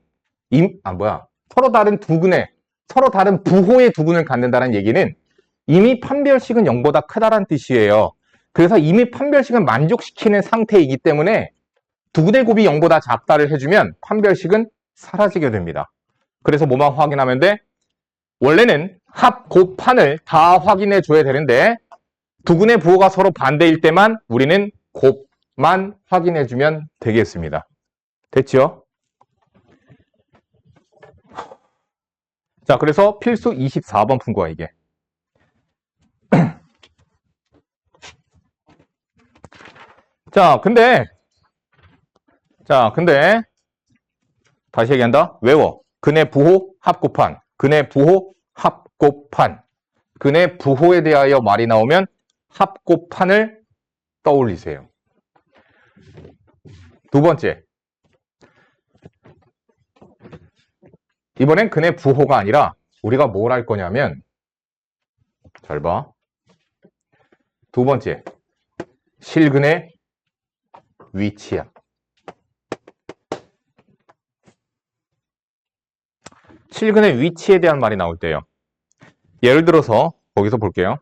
서로 다른 부호의 두 근을 갖는다는 얘기는 이미 판별식은 0보다 크다란 뜻이에요. 그래서 이미 판별식은 만족시키는 상태이기 때문에 두 근의 곱이 0보다 작다를 해주면 판별식은 사라지게 됩니다. 그래서 뭐만 확인하면 돼? 원래는 합, 곱, 판을 다 확인해 줘야 되는데 두 근의 부호가 서로 반대일 때만 우리는 곱만 확인해 주면 되겠습니다. 됐죠? 자, 그래서 필수 24번 푼 거야, 이게. 자, 근데 다시 얘기한다. 외워. 근의 부호 합곱판. 근의 부호 합곱판. 근의 부호에 대하여 말이 나오면 합곱판을 떠올리세요. 두 번째. 이번엔 근의 부호가 아니라 우리가 뭘 할 거냐면 잘 봐. 두 번째. 실근의 위치야. 실근의 위치에 대한 말이 나올 때요. 예를 들어서 거기서 볼게요.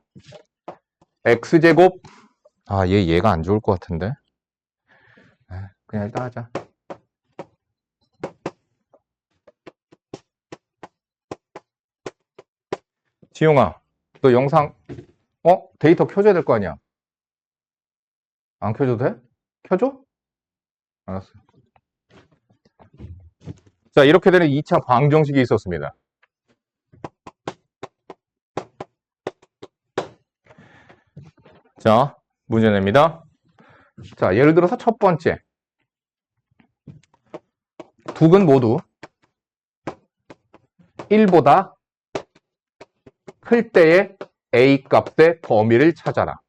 x제곱 얘가 안 좋을 것 같은데. 그냥 일단 하자. 지용아, 너 영상 데이터 켜줘야 될 거 아니야? 안 켜줘도 돼? 켜줘? 알았어. 자, 이렇게 되는 2차 방정식이 있었습니다. 자, 문제 냅니다. 자, 예를 들어서 첫 번째. 두 근 모두 1보다 클 때의 A 값의 범위를 찾아라.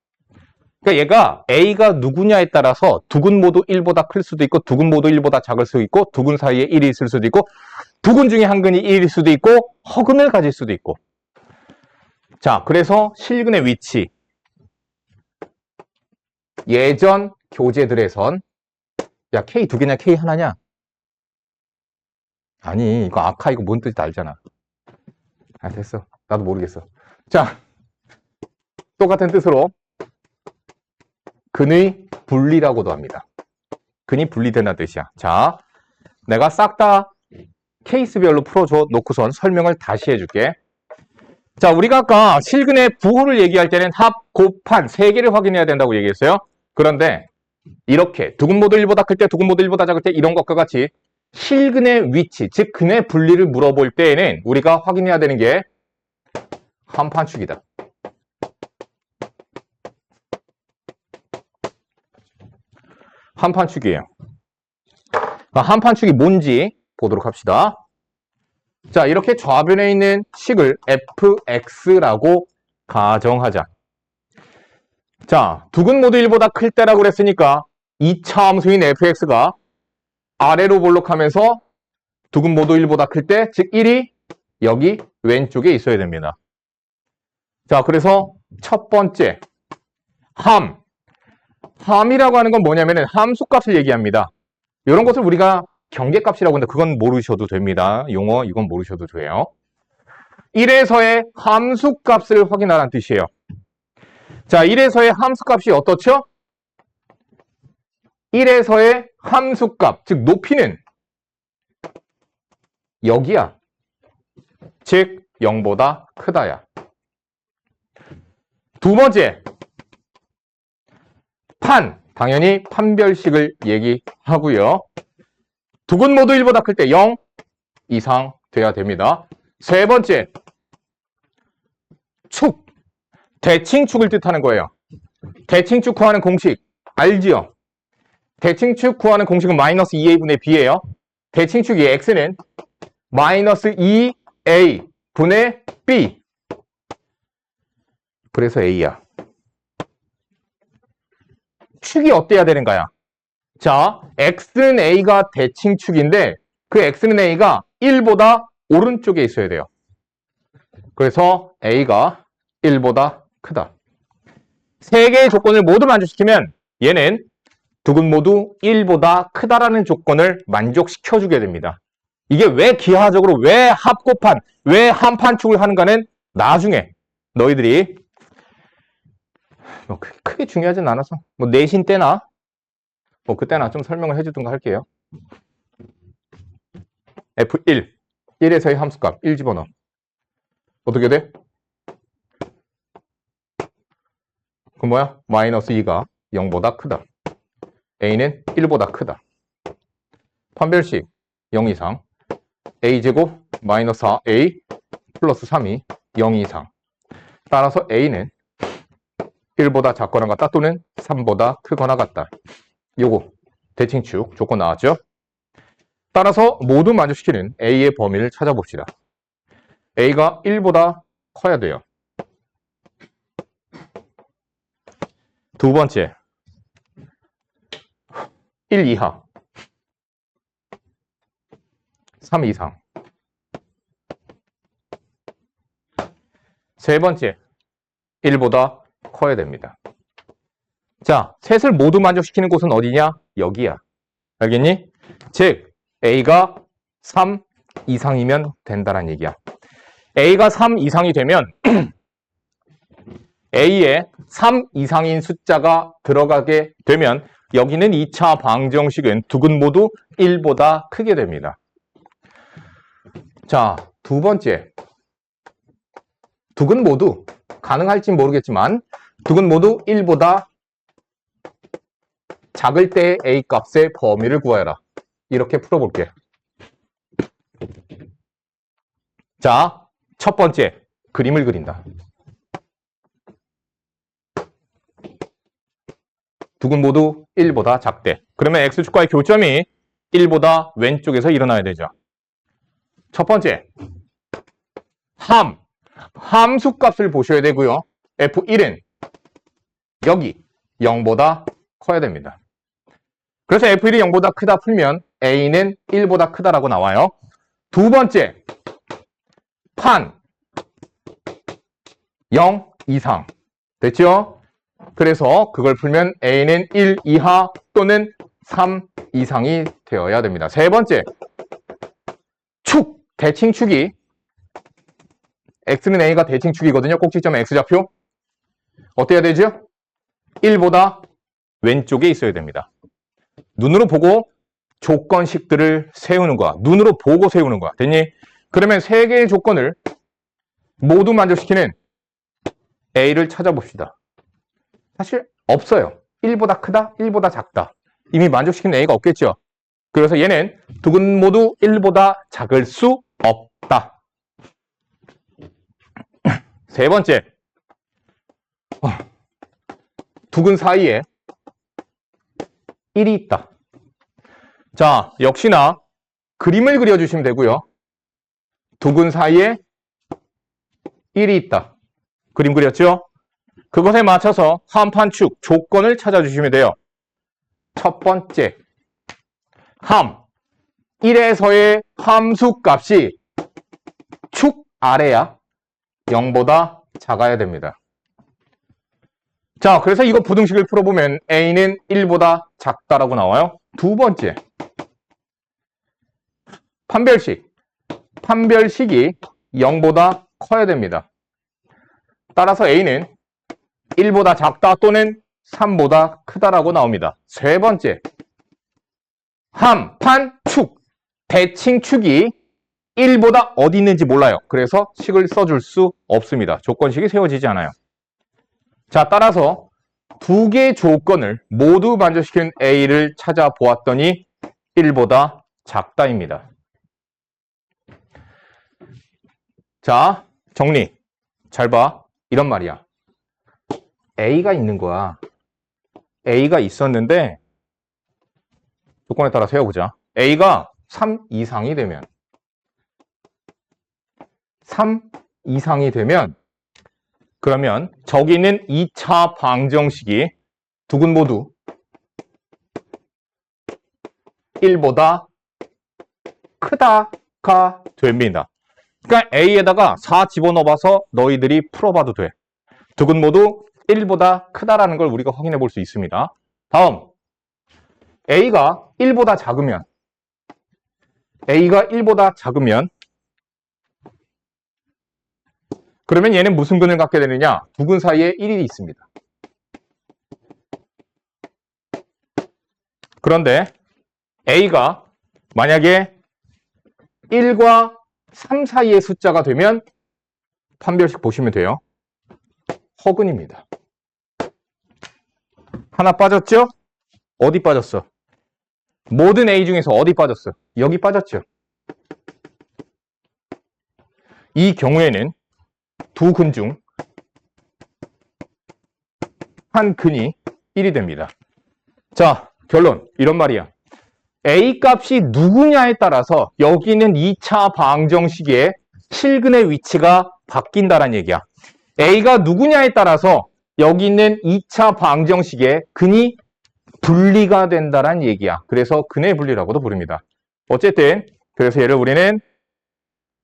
그러니까 얘가 A가 누구냐에 따라서 두 근 모두 1보다 클 수도 있고 두 근 모두 1보다 작을 수도 있고 두 근 사이에 1이 있을 수도 있고 두 근 중에 한 근이 1일 수도 있고 허근을 가질 수도 있고. 자, 그래서 실근의 위치. 예전 교재들에선 야, K 두 개냐 K 하나냐? 아니, 이거 아카 이거 뭔 뜻인지 알잖아. 됐어. 나도 모르겠어. 자, 똑같은 뜻으로 근의 분리라고도 합니다. 근이 분리된다는 뜻이야. 자, 내가 싹 다 케이스별로 풀어줘 놓고선 설명을 다시 해줄게. 자, 우리가 아까 실근의 부호를 얘기할 때는 합, 곱, 판 세 개를 확인해야 된다고 얘기했어요. 그런데 이렇게 두 근 모두 1보다 클 때, 두 근 모두 1보다 작을 때 이런 것과 같이 실근의 위치, 즉 근의 분리를 물어볼 때에는 우리가 확인해야 되는 게 한판축이다. 한판축이에요. 한판축이 뭔지 보도록 합시다. 자, 이렇게 좌변에 있는 식을 fx라고 가정하자. 자, 두 근 모두 1보다 클 때라고 그랬으니까 2차 함수인 fx가 아래로 볼록하면서 두 근 모두 1보다 클 때, 즉 1이 여기 왼쪽에 있어야 됩니다. 자, 그래서 첫 번째 함이라고 하는 건 뭐냐면은 함수값을 얘기합니다. 이런 것을 우리가 경계값이라고 하는데 그건 모르셔도 됩니다. 용어 이건 모르셔도 돼요. 1에서의 함수값을 확인하라는 뜻이에요. 자, 1에서의 함수값이 어떻죠? 1에서의 함수값, 즉 높이는 여기야. 즉 0보다 크다야. 두 번째, 당연히 판별식을 얘기하고요. 두 근 모두 1보다 클 때 0 이상 돼야 됩니다. 세 번째, 대칭축을 뜻하는 거예요. 대칭축 구하는 공식 알지요? 대칭축 구하는 공식은 마이너스 2a분의 b예요. 대칭축이 x는 마이너스 2a 분의 b. 그래서 a야. 축이 어때야 되는가요? 자, x는 a가 대칭축인데 그 x는 a가 1보다 오른쪽에 있어야 돼요. 그래서 a가 1보다 크다. 세 개의 조건을 모두 만족시키면 얘는 두 근 모두 1보다 크다라는 조건을 만족시켜주게 됩니다. 이게 왜 기하적으로 왜 합곱한, 왜 한판축을 하는가는 나중에 너희들이 크게 중요하진 않아서 내신 때나 그때나 좀 설명을 해주든가 할게요. F1, 1에서의 함수값 1 집어넣어. 어떻게 돼? 그 뭐야? 마이너스 2가 0보다 크다. a는 1보다 크다. 판별식 0 이상. a제곱 마이너스 4a 플러스 3이 0 이상. 따라서 a는 1보다 작거나 같다 또는 3보다 크거나 같다. 요거 대칭축 조건 나왔죠? 따라서 모두 만족시키는 a의 범위를 찾아봅시다. a가 1보다 커야 돼요. 두 번째, 1 이하, 3 이상. 세 번째, 1보다 커야 됩니다. 자, 셋을 모두 만족시키는 곳은 어디냐? 여기야. 알겠니? 즉, a가 3 이상이면 된다는 얘기야. a가 3 이상이 되면 a에 3 이상인 숫자가 들어가게 되면 여기는 2차 방정식은 두 근 모두 1보다 크게 됩니다. 자, 두 번째. 두 근 모두 가능할진 모르겠지만 두 근 모두 1보다 작을 때의 a 값의 범위를 구하여라. 이렇게 풀어볼게. 자, 첫 번째 그림을 그린다. 두 근 모두 1보다 작대. 그러면 x축과의 교점이 1보다 왼쪽에서 일어나야 되죠. 첫 번째, 함수값을 보셔야 되고요. f1은 여기 0보다 커야 됩니다. 그래서 f1이 0보다 크다 풀면 a는 1보다 크다라고 나와요. 두 번째, 0 이상. 됐죠? 그래서 그걸 풀면 a는 1 이하 또는 3 이상이 되어야 됩니다. 세 번째, 대칭축이 x는 a가 대칭축이거든요. 꼭지점의 x좌표. 어때야 되죠? 1보다 왼쪽에 있어야 됩니다. 눈으로 보고 조건식들을 세우는 거야. 눈으로 보고 세우는 거야. 됐니? 그러면 세 개의 조건을 모두 만족시키는 a를 찾아봅시다. 사실 없어요. 1보다 크다, 1보다 작다. 이미 만족시키는 a가 없겠죠. 그래서 얘는 두 근 모두 1보다 작을 수 없다. 세 번째, 두 근 사이에 1이 있다. 자, 역시나 그림을 그려주시면 되고요. 두 근 사이에 1이 있다. 그림 그렸죠? 그것에 맞춰서 한판축 조건을 찾아주시면 돼요. 첫 번째, 1에서의 함수값이 축 아래야 0보다 작아야 됩니다. 자, 그래서 이거 부등식을 풀어보면 a는 1보다 작다라고 나와요. 두 번째, 판별식. 판별식이 0보다 커야 됩니다. 따라서 a는 1보다 작다 또는 3보다 크다라고 나옵니다. 세 번째, 함, 판, 축. 대칭축이 1보다 어디 있는지 몰라요. 그래서 식을 써줄 수 없습니다. 조건식이 세워지지 않아요. 자, 따라서 두 개의 조건을 모두 만족시키는 A를 찾아보았더니 1보다 작다입니다. 자, 정리. 잘 봐. 이런 말이야. A가 있는 거야. A가 있었는데 조건에 따라 세워보자. A가 3 이상이 되면 3 이상이 되면 그러면 저기 있는 2차 방정식이 두 근 모두 1보다 크다가 됩니다. 그러니까 A에다가 4 집어넣어봐서 너희들이 풀어봐도 돼. 두 근 모두 1보다 크다라는 걸 우리가 확인해 볼 수 있습니다. 다음, A가 1보다 작으면 그러면 얘는 무슨 근을 갖게 되느냐? 두 근 사이에 1이 있습니다. 그런데 A가 만약에 1과 3 사이의 숫자가 되면 판별식 보시면 돼요. 허근입니다. 하나 빠졌죠? 어디 빠졌어? 모든 A 중에서 어디 빠졌어? 여기 빠졌죠? 이 경우에는 두 근 중 한 근이 1이 됩니다. 자, 결론. 이런 말이야. A 값이 누구냐에 따라서 여기 있는 2차 방정식의 실근의 위치가 바뀐다는 얘기야. A가 누구냐에 따라서 여기 있는 2차 방정식의 근이 분리가 된다는 얘기야. 그래서 근의 분리라고도 부릅니다. 어쨌든 그래서 얘를 우리는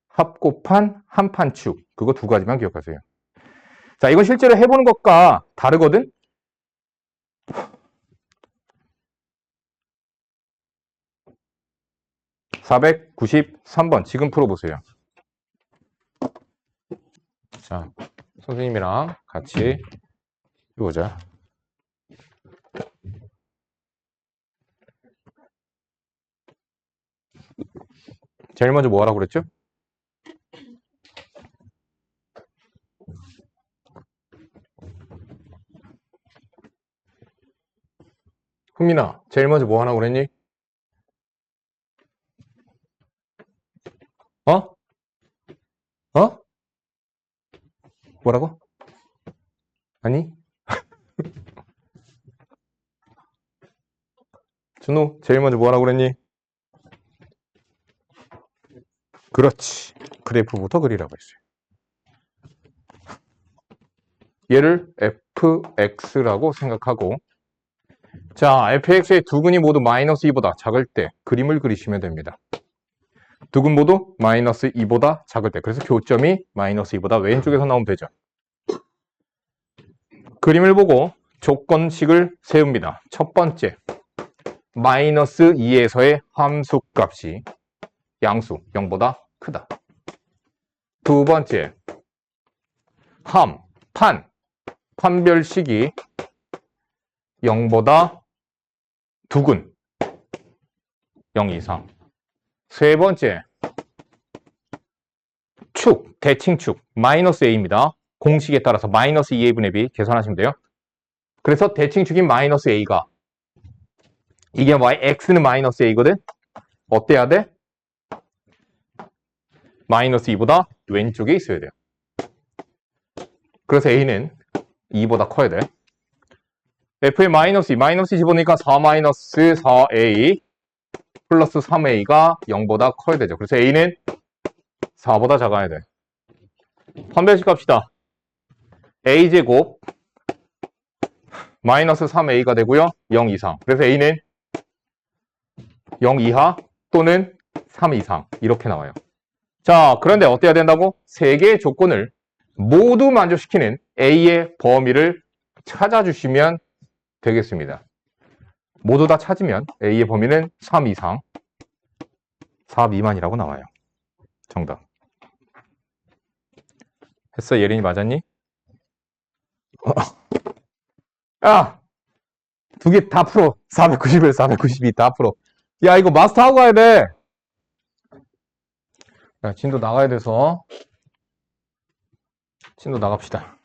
합곱한 한판축. 그거 두 가지만 기억하세요. 자, 이건 실제로 해보는 것과 다르거든? (493번) 지금 풀어보세요. 자, 선생님이랑 같이 해보자. 제일 먼저 뭐 하라고 그랬죠? 흥민아, 제일 먼저 뭐 하라고 그랬니? 어? 어? 뭐라고? 아니? 준호, 제일 먼저 뭐 하라고 그랬니? 그렇지. 그래프부터 그리라고 했어요. 얘를 fx라고 생각하고, 자, fx의 두 근이 모두 마이너스 2보다 작을 때 그림을 그리시면 됩니다. 두 근 모두 마이너스 2보다 작을 때, 그래서 교점이 마이너스 2보다 왼쪽에서 나오면 되죠. 그림을 보고 조건식을 세웁니다. 첫 번째, 마이너스 2에서의 함수값이 양수 0보다 크다. 두 번째, 판별식이 0보다 두 근 0 이상. 세 번째, 대칭축 마이너스 a입니다. 공식에 따라서 마이너스 2a분의 b 계산하시면 돼요. 그래서 대칭축인 마이너스 a가 이게 x는 마이너스 a거든? 어때야 돼? 마이너스 2보다 왼쪽에 있어야 돼요. 그래서 a는 2보다 커야 돼. f의 마이너스 2, 마이너스 집어넣으니까 4 마이너스 4a 플러스 3a가 0보다 커야 되죠. 그래서 a는 4보다 작아야 돼. 판별식 갑시다. a제곱 마이너스 3a가 되고요. 0 이상. 그래서 a는 0 이하 또는 3 이상 이렇게 나와요. 자, 그런데 어때야 된다고? 세 개의 조건을 모두 만족시키는 A의 범위를 찾아주시면 되겠습니다. 모두 다 찾으면 A의 범위는 3 이상, 4 미만이라고 나와요. 정답. 했어? 예린이 맞았니? 야! 두 개 다 풀어. 491, 492 다 풀어. 야, 이거 마스터하고 가야 돼. 야, 진도 나가야 돼서. 진도 나갑시다.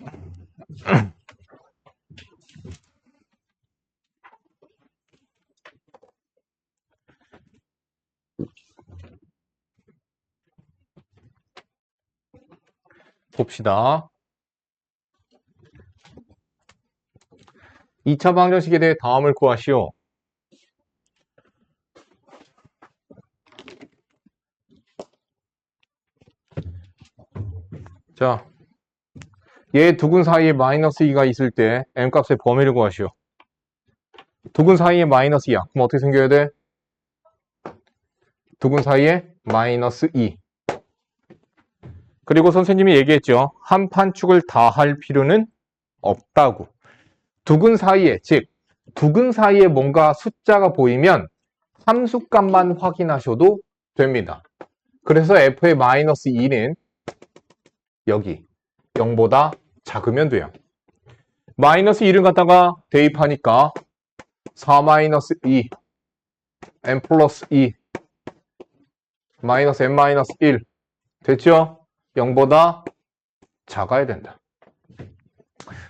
봅시다. 2차 방정식에 대해 다음을 구하시오. 자, 얘 두근 사이에 마이너스 2가 있을 때 m값의 범위를 구하시오. 두근 사이에 마이너스 2야. 그럼 어떻게 생겨야 돼? 두근 사이에 마이너스 2. 그리고 선생님이 얘기했죠. 한 판축을 다 할 필요는 없다고. 두근 사이에, 즉 두근 사이에 뭔가 숫자가 보이면 함수값만 확인하셔도 됩니다. 그래서 f의 마이너스 2는 여기 0보다 작으면 돼요. 마이너스 1을 갖다가 대입하니까 4 마이너스 2 n 플러스 2 마이너스 n 마이너스 1 됐죠? 0보다 작아야 된다.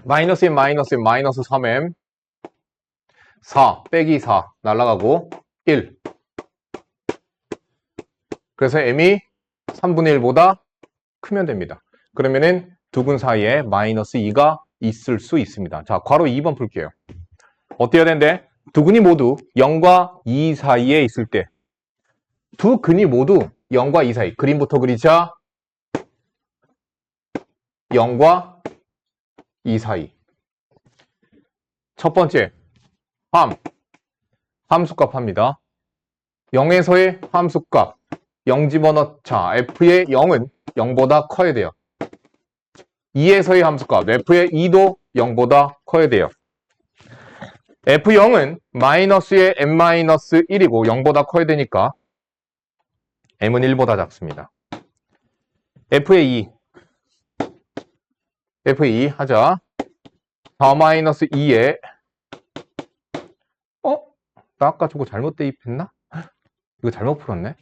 마이너스 1 마이너스 1 마이너스 3m 4 빼기 4 날라가고 1 그래서 m이 3분의 1보다 크면 됩니다. 그러면은 두근 사이에 마이너스 2가 있을 수 있습니다. 자, 괄호 2번 풀게요. 어때야 되는데? 두 근이 모두 0과 2 사이에 있을 때 두 근이 모두 0과 2 사이 그림부터 그리자. 0과 2 사이 첫 번째 함수값 합니다. 0에서의 함수값 0 집어넣자. f의 0은 0보다 커야 돼요. 2에서의 함수값 f의 2도 0보다 커야 돼요. f0은 마이너스의 n-1이고 0보다 커야 되니까 m은 1보다 작습니다. f의 2 하자. 4-2에 나 아까 저거 잘못 대입했나? 이거 잘못 풀었네.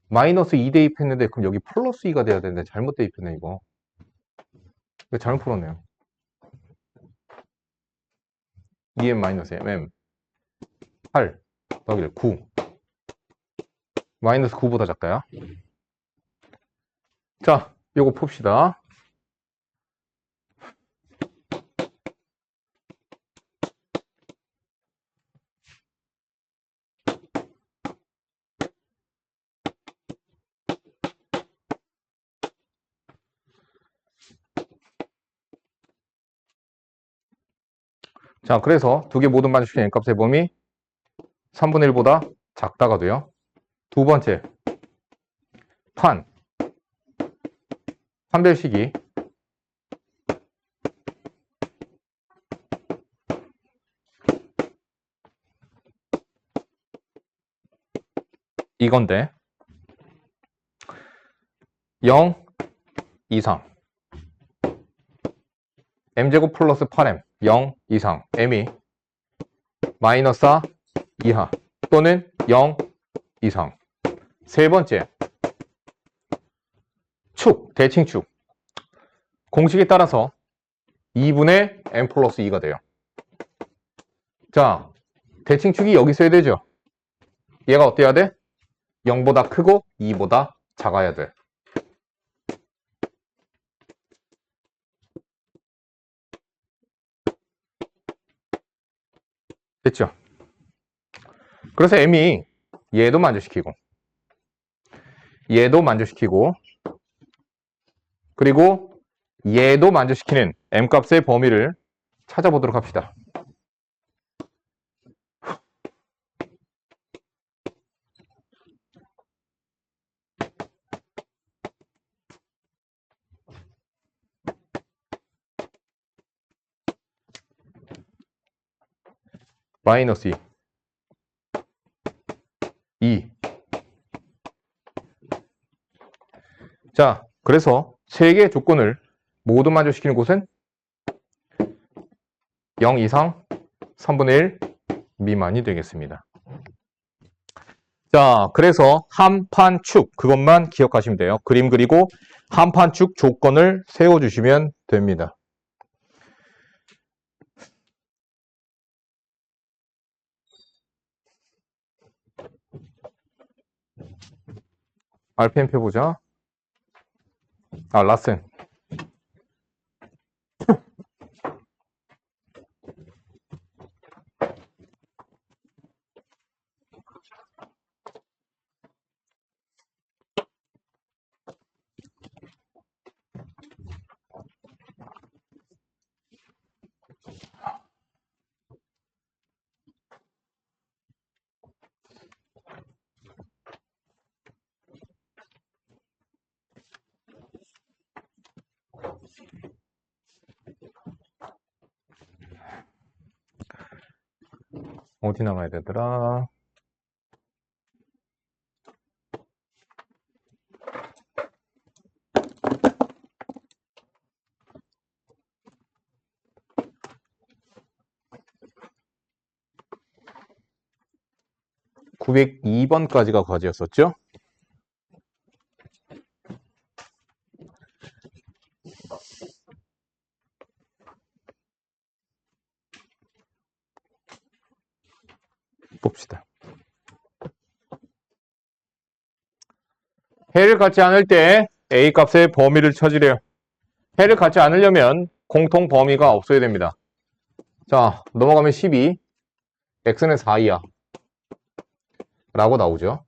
마이너스 2 대입했는데 그럼 여기 플러스 2가 돼야 되는데 잘못 대입했네 이거. 이거 잘못 풀었네요. 2m 마이너스 mm 8 더하기 9 마이너스 9보다 작다야. 자, 요거 풉시다. 자, 그래서 두 개 모두 만족시키는 n값의 범위 3분의 1보다 작다가 돼요. 두 번째 판별식이 이건데 0 이상 m제곱 플러스 8m 0 이상 m이 마이너스 4 이하 또는 0 이상. 세 번째 대칭축 공식에 따라서 2분의 n 플러스 2가 돼요. 자, 대칭축이 여기 있어야 되죠. 얘가 어때야 돼? 0보다 크고 2보다 작아야 돼. 됐죠? 그래서 m이 얘도 만족시키고 얘도 만족시키고 그리고 얘도 만족시키는 m값의 범위를 찾아보도록 합시다. 마이너스 2. 자, 그래서 세 개의 조건을 모두 만족시키는 곳은 0 이상 3분의 1 미만이 되겠습니다. 자, 그래서 한판축 그것만 기억하시면 돼요. 그림 그리고 한판축 조건을 세워주시면 됩니다. RPM 펴보자. 라센. 어디 나가야 되더라? (902번까지가) 과제였었죠? 봅시다. 해를 갖지 않을 때 A 값의 범위를 찾으래요. 해를 갖지 않으려면 공통 범위가 없어야 됩니다. 자, 넘어가면 12. x는 4이야. 라고 나오죠.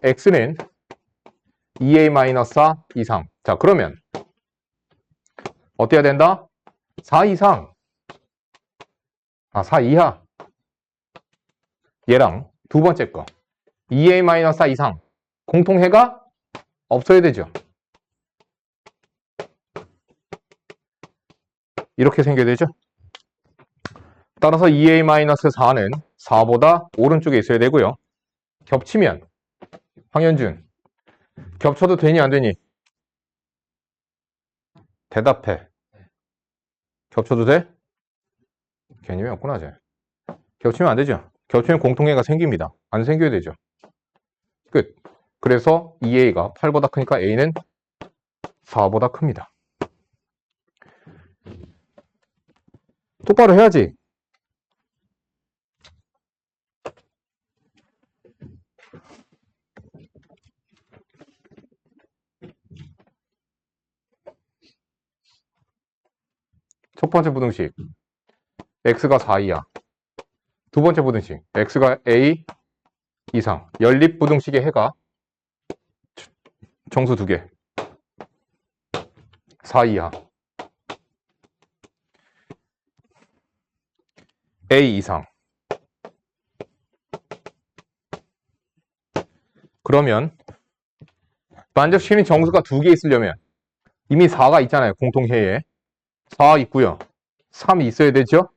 x는 2a-4 이상. 자, 그러면 어때야 된다? 4 이상. 4 이하. 얘랑 두 번째 거. 2a-4 이상. 공통해가 없어야 되죠. 이렇게 생겨야 되죠. 따라서 2a-4는 4보다 오른쪽에 있어야 되고요. 겹치면 황현준 겹쳐도 되니 안 되니? 대답해. 겹쳐도 돼? 개념이 없구나 쟤. 겹치면 안 되죠. 겹치면 공통해가 생깁니다. 안 생겨야 되죠. 끝. 그래서 2a가 8보다 크니까 a는 4보다 큽니다. 똑바로 해야지. 첫 번째 부등식 x가 4이야. 두 번째 부등식 x가 a 이상. 연립부등식의 해가 정수 두 개. 4 이하. a 이상. 그러면 만족시키는 정수가 두 개 있으려면 이미 4가 있잖아요. 공통해에. 4 있고요. 3이 있어야 되죠.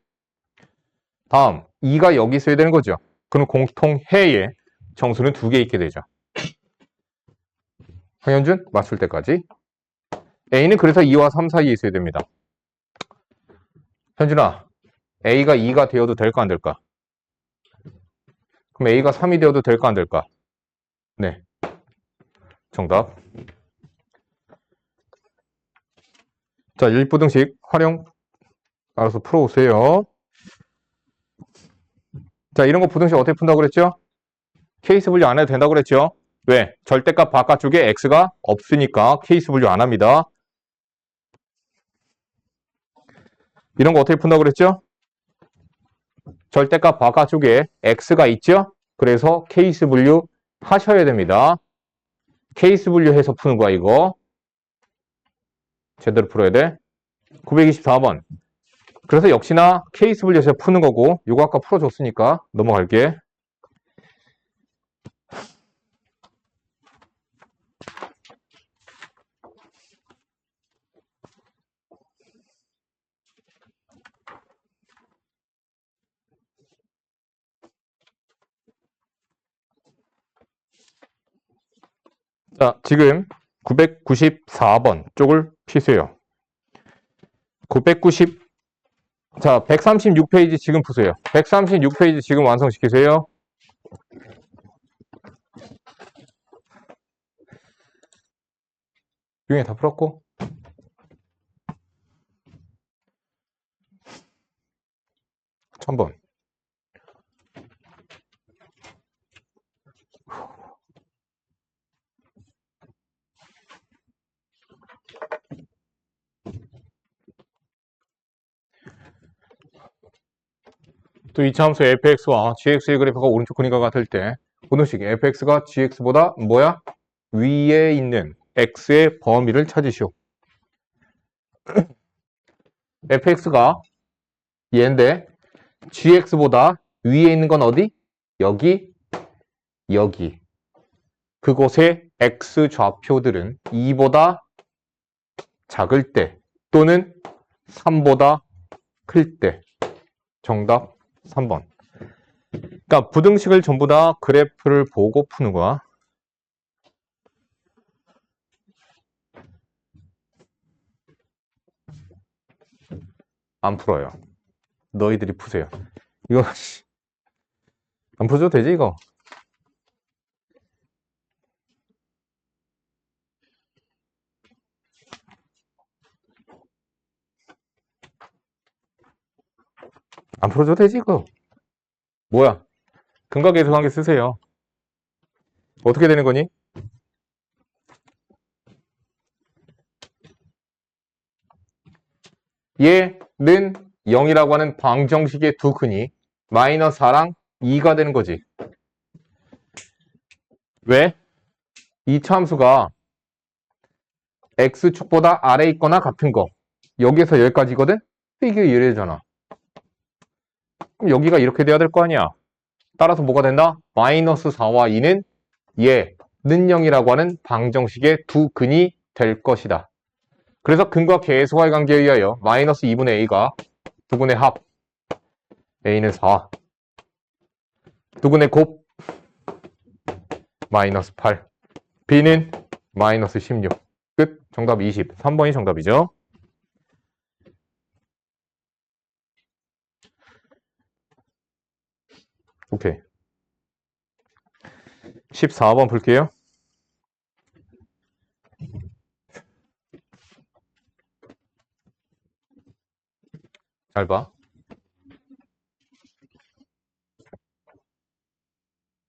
다음 2가 여기 있어야 되는 거죠. 그럼 공통해에 정수는 두 개 있게 되죠. 황현준 맞출 때까지. a는 그래서 2와 3 사이에 있어야 됩니다. 현준아, a가 2가 되어도 될까 안 될까? 그럼 a가 3이 되어도 될까 안 될까? 네. 정답. 자, 유립부등식 활용 알아서 풀어오세요. 자, 이런 거 부등식 어떻게 푼다고 그랬죠? 케이스 분류 안 해도 된다고 그랬죠? 왜? 절대값 바깥쪽에 x가 없으니까 케이스 분류 안 합니다. 이런 거 어떻게 푼다고 그랬죠? 절대값 바깥쪽에 x가 있죠? 그래서 케이스 분류 하셔야 됩니다. 케이스 분류해서 푸는 거야, 이거. 제대로 풀어야 돼. 924번. 그래서 역시나 케이스 분류해서 푸는 거고, 이거 아까 풀어줬으니까 넘어갈게. 자, 지금 994번 쪽을 피세요. 136페이지 지금 푸세요. 136페이지 지금 완성시키세요. 유형이 다 풀었고. 천번. 또 이차함수 fx와 gx의 그래프가 오른쪽 그림과 같을 때 분호식 fx가 gx보다 뭐야? 위에 있는 x의 범위를 찾으시오. fx가 얘인데 gx보다 위에 있는 건 어디? 여기, 여기. 그곳의 x 좌표들은 2보다 작을 때 또는 3보다 클 때. 정답 3번. 그러니까 부등식을 전부 다 그래프를 보고 푸는 거야. 안 풀어요. 너희들이 푸세요. 이거 안 풀어도 되지 이거? 안 풀어도 되지 이거? 뭐야? 근과 계수관계 쓰세요. 어떻게 되는 거니? 얘는 0이라고 하는 방정식의 두 근이 마이너스 4랑 2가 되는 거지. 왜? 이 참수가 x축보다 아래 있거나 같은 거. 여기에서 여기까지거든? 이게 이래잖아. 그럼 여기가 이렇게 돼야 될 거 아니야. 따라서 뭐가 된다? 마이너스 4와 2는 얘는 0이라고 하는 방정식의 두 근이 될 것이다. 그래서 근과 계수와의 관계에 의하여 마이너스 2분의 a가 두근의 합 a는 4 두근의 곱 마이너스 8 b는 마이너스 16 끝. 정답 20. 3번이 정답이죠. 오케이. 14번 볼게요. 잘 봐.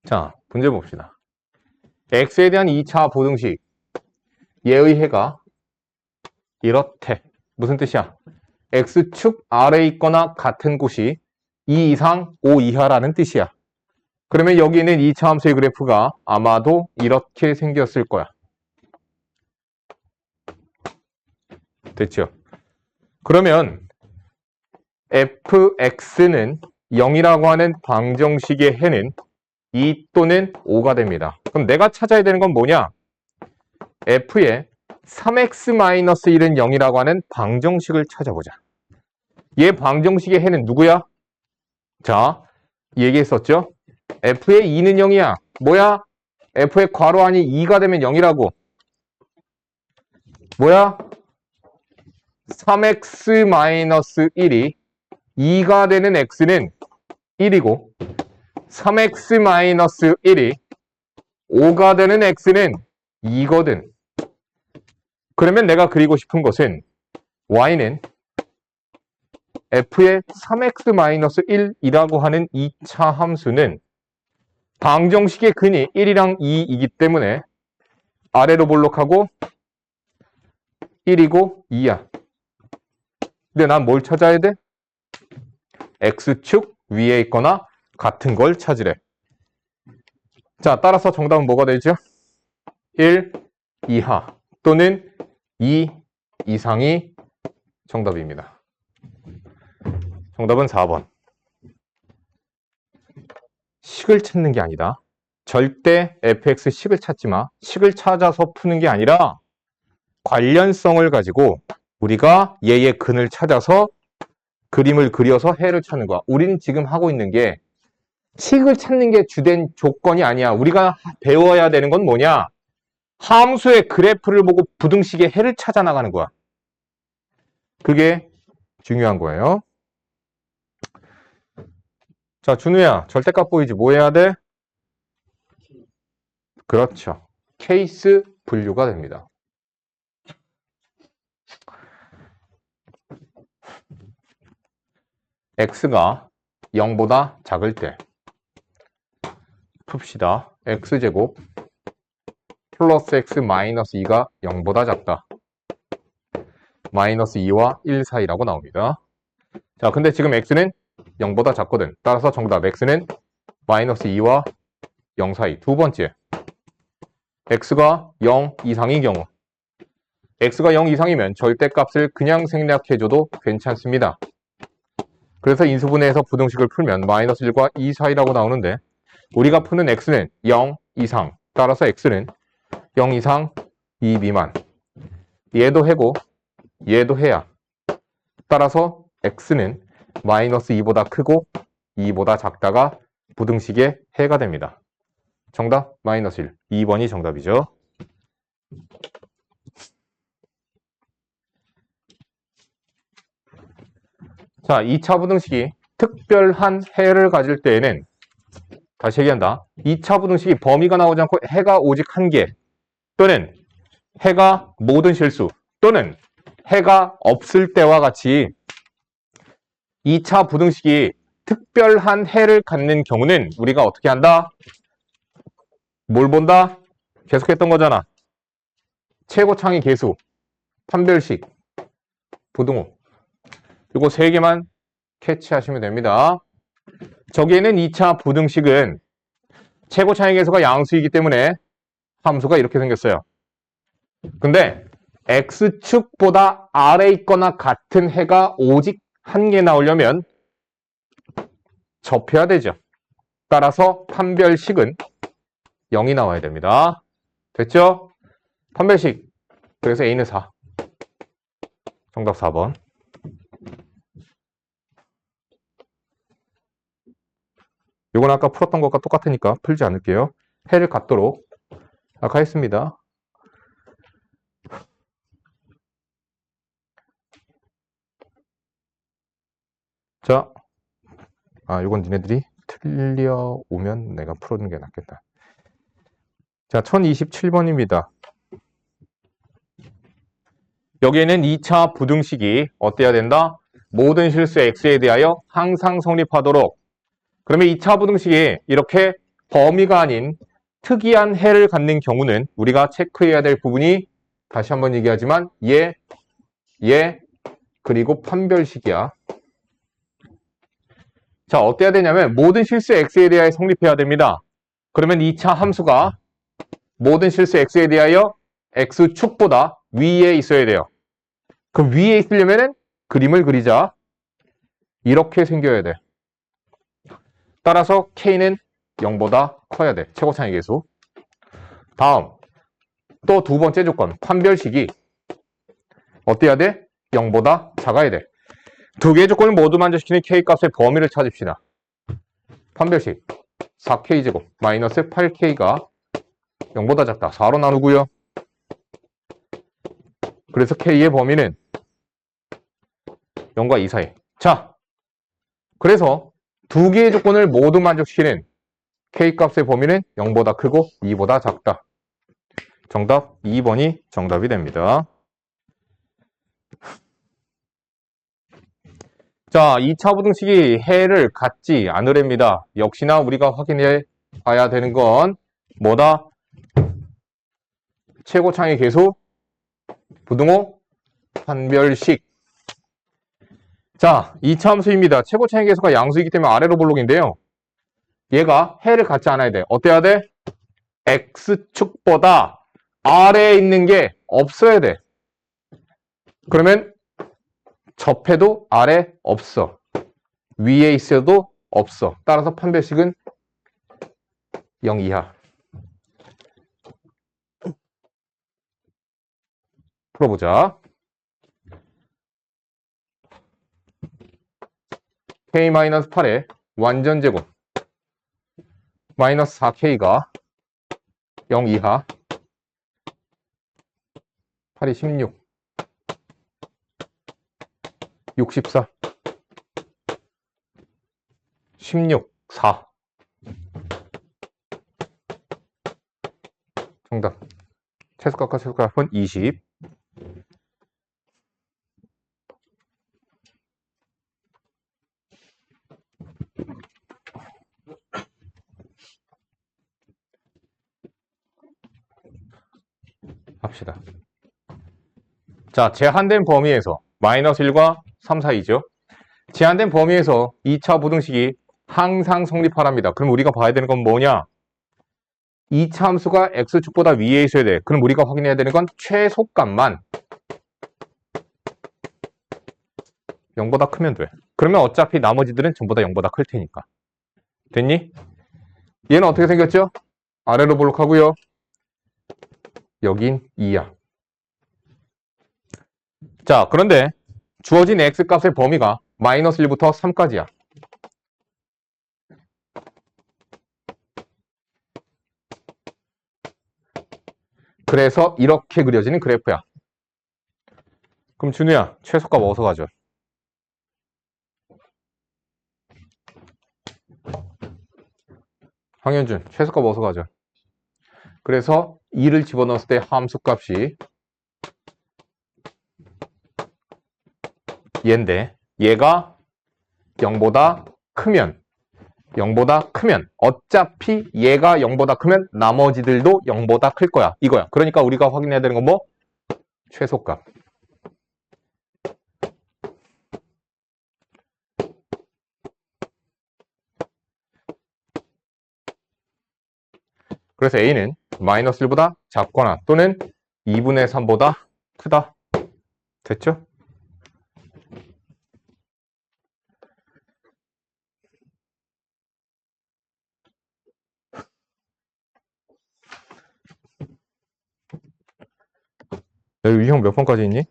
자, 문제 봅시다. x에 대한 2차 부등식 얘의 해가 이렇대. 무슨 뜻이야? x축 아래에 있거나 같은 곳이 2 이상 5 이하라는 뜻이야. 그러면 여기 있는 2차 함수의 그래프가 아마도 이렇게 생겼을 거야. 됐죠? 그러면 fx는 0이라고 하는 방정식의 해는 2 또는 5가 됩니다. 그럼 내가 찾아야 되는 건 뭐냐? f의 3x-1은 0이라고 하는 방정식을 찾아보자. 얘 방정식의 해는 누구야? 자, 얘기했었죠? f의 2는 0이야. 뭐야? f의 괄호 안이 2가 되면 0이라고. 뭐야? 3x-1이 2가 되는 x는 1이고 3x-1이 5가 되는 x는 2거든. 그러면 내가 그리고 싶은 것은 y는 f의 3x-1이라고 하는 2차 함수는 방정식의 근이 1이랑 2이기 때문에 아래로 볼록하고 1이고 2야. 근데 난 뭘 찾아야 돼? x축 위에 있거나 같은 걸 찾으래. 자, 따라서 정답은 뭐가 되죠? 1 이하 또는 2 이상이 정답입니다. 정답은 4번. 식을 찾는 게 아니다. 절대 fx 식을 찾지 마. 식을 찾아서 푸는 게 아니라 관련성을 가지고 우리가 얘의 근을 찾아서 그림을 그려서 해를 찾는 거야. 우리는 지금 하고 있는 게 식을 찾는 게 주된 조건이 아니야. 우리가 배워야 되는 건 뭐냐? 함수의 그래프를 보고 부등식의 해를 찾아 나가는 거야. 그게 중요한 거예요. 자, 준우야, 절대값 보이지? 뭐 해야 돼? 그렇죠. 케이스 분류가 됩니다. x가 0보다 작을 때 풉시다. x제곱 플러스 x 마이너스 2가 0보다 작다. 마이너스 2와 1 사이라고 나옵니다. 자, 근데 지금 x는 0보다 작거든. 따라서 정답 x는 마이너스 2와 0 사이. 두 번째, x가 0 이상인 경우. x가 0 이상이면 절대값을 그냥 생략해줘도 괜찮습니다. 그래서 인수분해에서 부등식을 풀면 마이너스 1과 2 사이라고 나오는데 우리가 푸는 x는 0 이상. 따라서 x는 0 이상 2 미만. 얘도 해고 얘도 해야. 따라서 x는 마이너스 2보다 크고 2보다 작다가 부등식의 해가 됩니다. 정답 마이너스 1. 2번이 정답이죠. 자, 2차 부등식이 특별한 해를 가질 때에는 다시 얘기한다. 2차 부등식이 범위가 나오지 않고 해가 오직 한 개 또는 해가 모든 실수 또는 해가 없을 때와 같이 2차 부등식이 특별한 해를 갖는 경우는 우리가 어떻게 한다? 뭘 본다? 계속했던 거잖아. 최고창의 계수, 판별식, 부등호. 이거 세 개만 캐치하시면 됩니다. 저기에는 2차 부등식은 최고차의 계수가 양수이기 때문에 함수가 이렇게 생겼어요. 근데 x축보다 아래 있거나 같은 해가 오직 한 개 나오려면 접해야 되죠. 따라서 판별식은 0이 나와야 됩니다. 됐죠? 판별식. 그래서 A는 4. 정답 4번. 이건 아까 풀었던 것과 똑같으니까 풀지 않을게요. 해를 갖도록 아까 했습니다. 자, 이건 니네들이 틀려오면 내가 풀어주는 게 낫겠다. 자, 1027번입니다. 여기에는 2차 부등식이 어때야 된다? 모든 실수 x에 대하여 항상 성립하도록. 그러면 2차 부등식이 이렇게 범위가 아닌 특이한 해를 갖는 경우는 우리가 체크해야 될 부분이 다시 한번 얘기하지만 얘, 그리고 판별식이야. 자, 어때야 되냐면 모든 실수 x에 대하여 성립해야 됩니다. 그러면 2차 함수가 모든 실수 x에 대하여 x축보다 위에 있어야 돼요. 그 위에 있으려면 그림을 그리자. 이렇게 생겨야 돼. 따라서 k는 0보다 커야 돼. 최고차의 계수. 다음 또 두 번째 조건 판별식이 어때야 돼? 0보다 작아야 돼. 두 개의 조건을 모두 만족시키는 k값의 범위를 찾읍시다. 판별식 4k제곱 마이너스 8k가 0보다 작다. 4로 나누고요. 그래서 k의 범위는 0과 2 사이. 자, 그래서 두 개의 조건을 모두 만족시키는 k값의 범위는 0보다 크고 2보다 작다. 정답 2번이 정답이 됩니다. 자, 2차 부등식이 해를 갖지 않으렵니다. 역시나 우리가 확인해 봐야 되는 건 뭐다? 최고창의 계수, 부등호, 판별식. 자, 2차 함수입니다. 최고차의 계수가 양수이기 때문에 아래로 볼록인데요. 얘가 해를 갖지 않아야 돼. 어때야 돼? x축보다 아래에 있는 게 없어야 돼. 그러면 접해도 아래 없어. 위에 있어도 없어. 따라서 판별식은 0 이하. 풀어보자. k-8의 완전제곱 마이너스 4k가 0 이하 8이 16, 64, 16, 4. 정답. 최소값과 최소값은 20. 합시다. 자, 제한된 범위에서 마이너스 1과 3 사이죠. 제한된 범위에서 2차 부등식이 항상 성립하랍니다. 그럼 우리가 봐야 되는 건 뭐냐? 2차 함수가 x축보다 위에 있어야 돼. 그럼 우리가 확인해야 되는 건 최소값만 0보다 크면 돼. 그러면 어차피 나머지들은 전부 다 0보다 클 테니까. 됐니? 얘는 어떻게 생겼죠? 아래로 볼록하고요. 여긴 2야. 자, 그런데 주어진 x값의 범위가 마이너스 1부터 3까지야. 그래서 이렇게 그려지는 그래프야. 그럼 준우야, 최소값 어디서 가져? 황현준, 최소값 어디서 가져? 그래서 2를 집어넣었을 때 함수값이 얘인데 얘가 0보다 크면 어차피 얘가 0보다 크면 나머지들도 0보다 클 거야. 이거야. 그러니까 우리가 확인해야 되는 건 뭐? 최소값. 그래서 A는 마이너스 1보다 작거나 또는 2분의 3보다 크다. 됐죠? 여기 유형 몇 번까지 있니?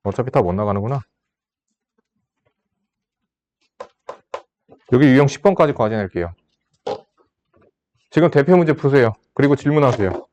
어차피 다 못 나가는구나. 여기 유형 10번까지 과제 낼게요. 지금 대표 문제 푸세요. 그리고 질문하세요.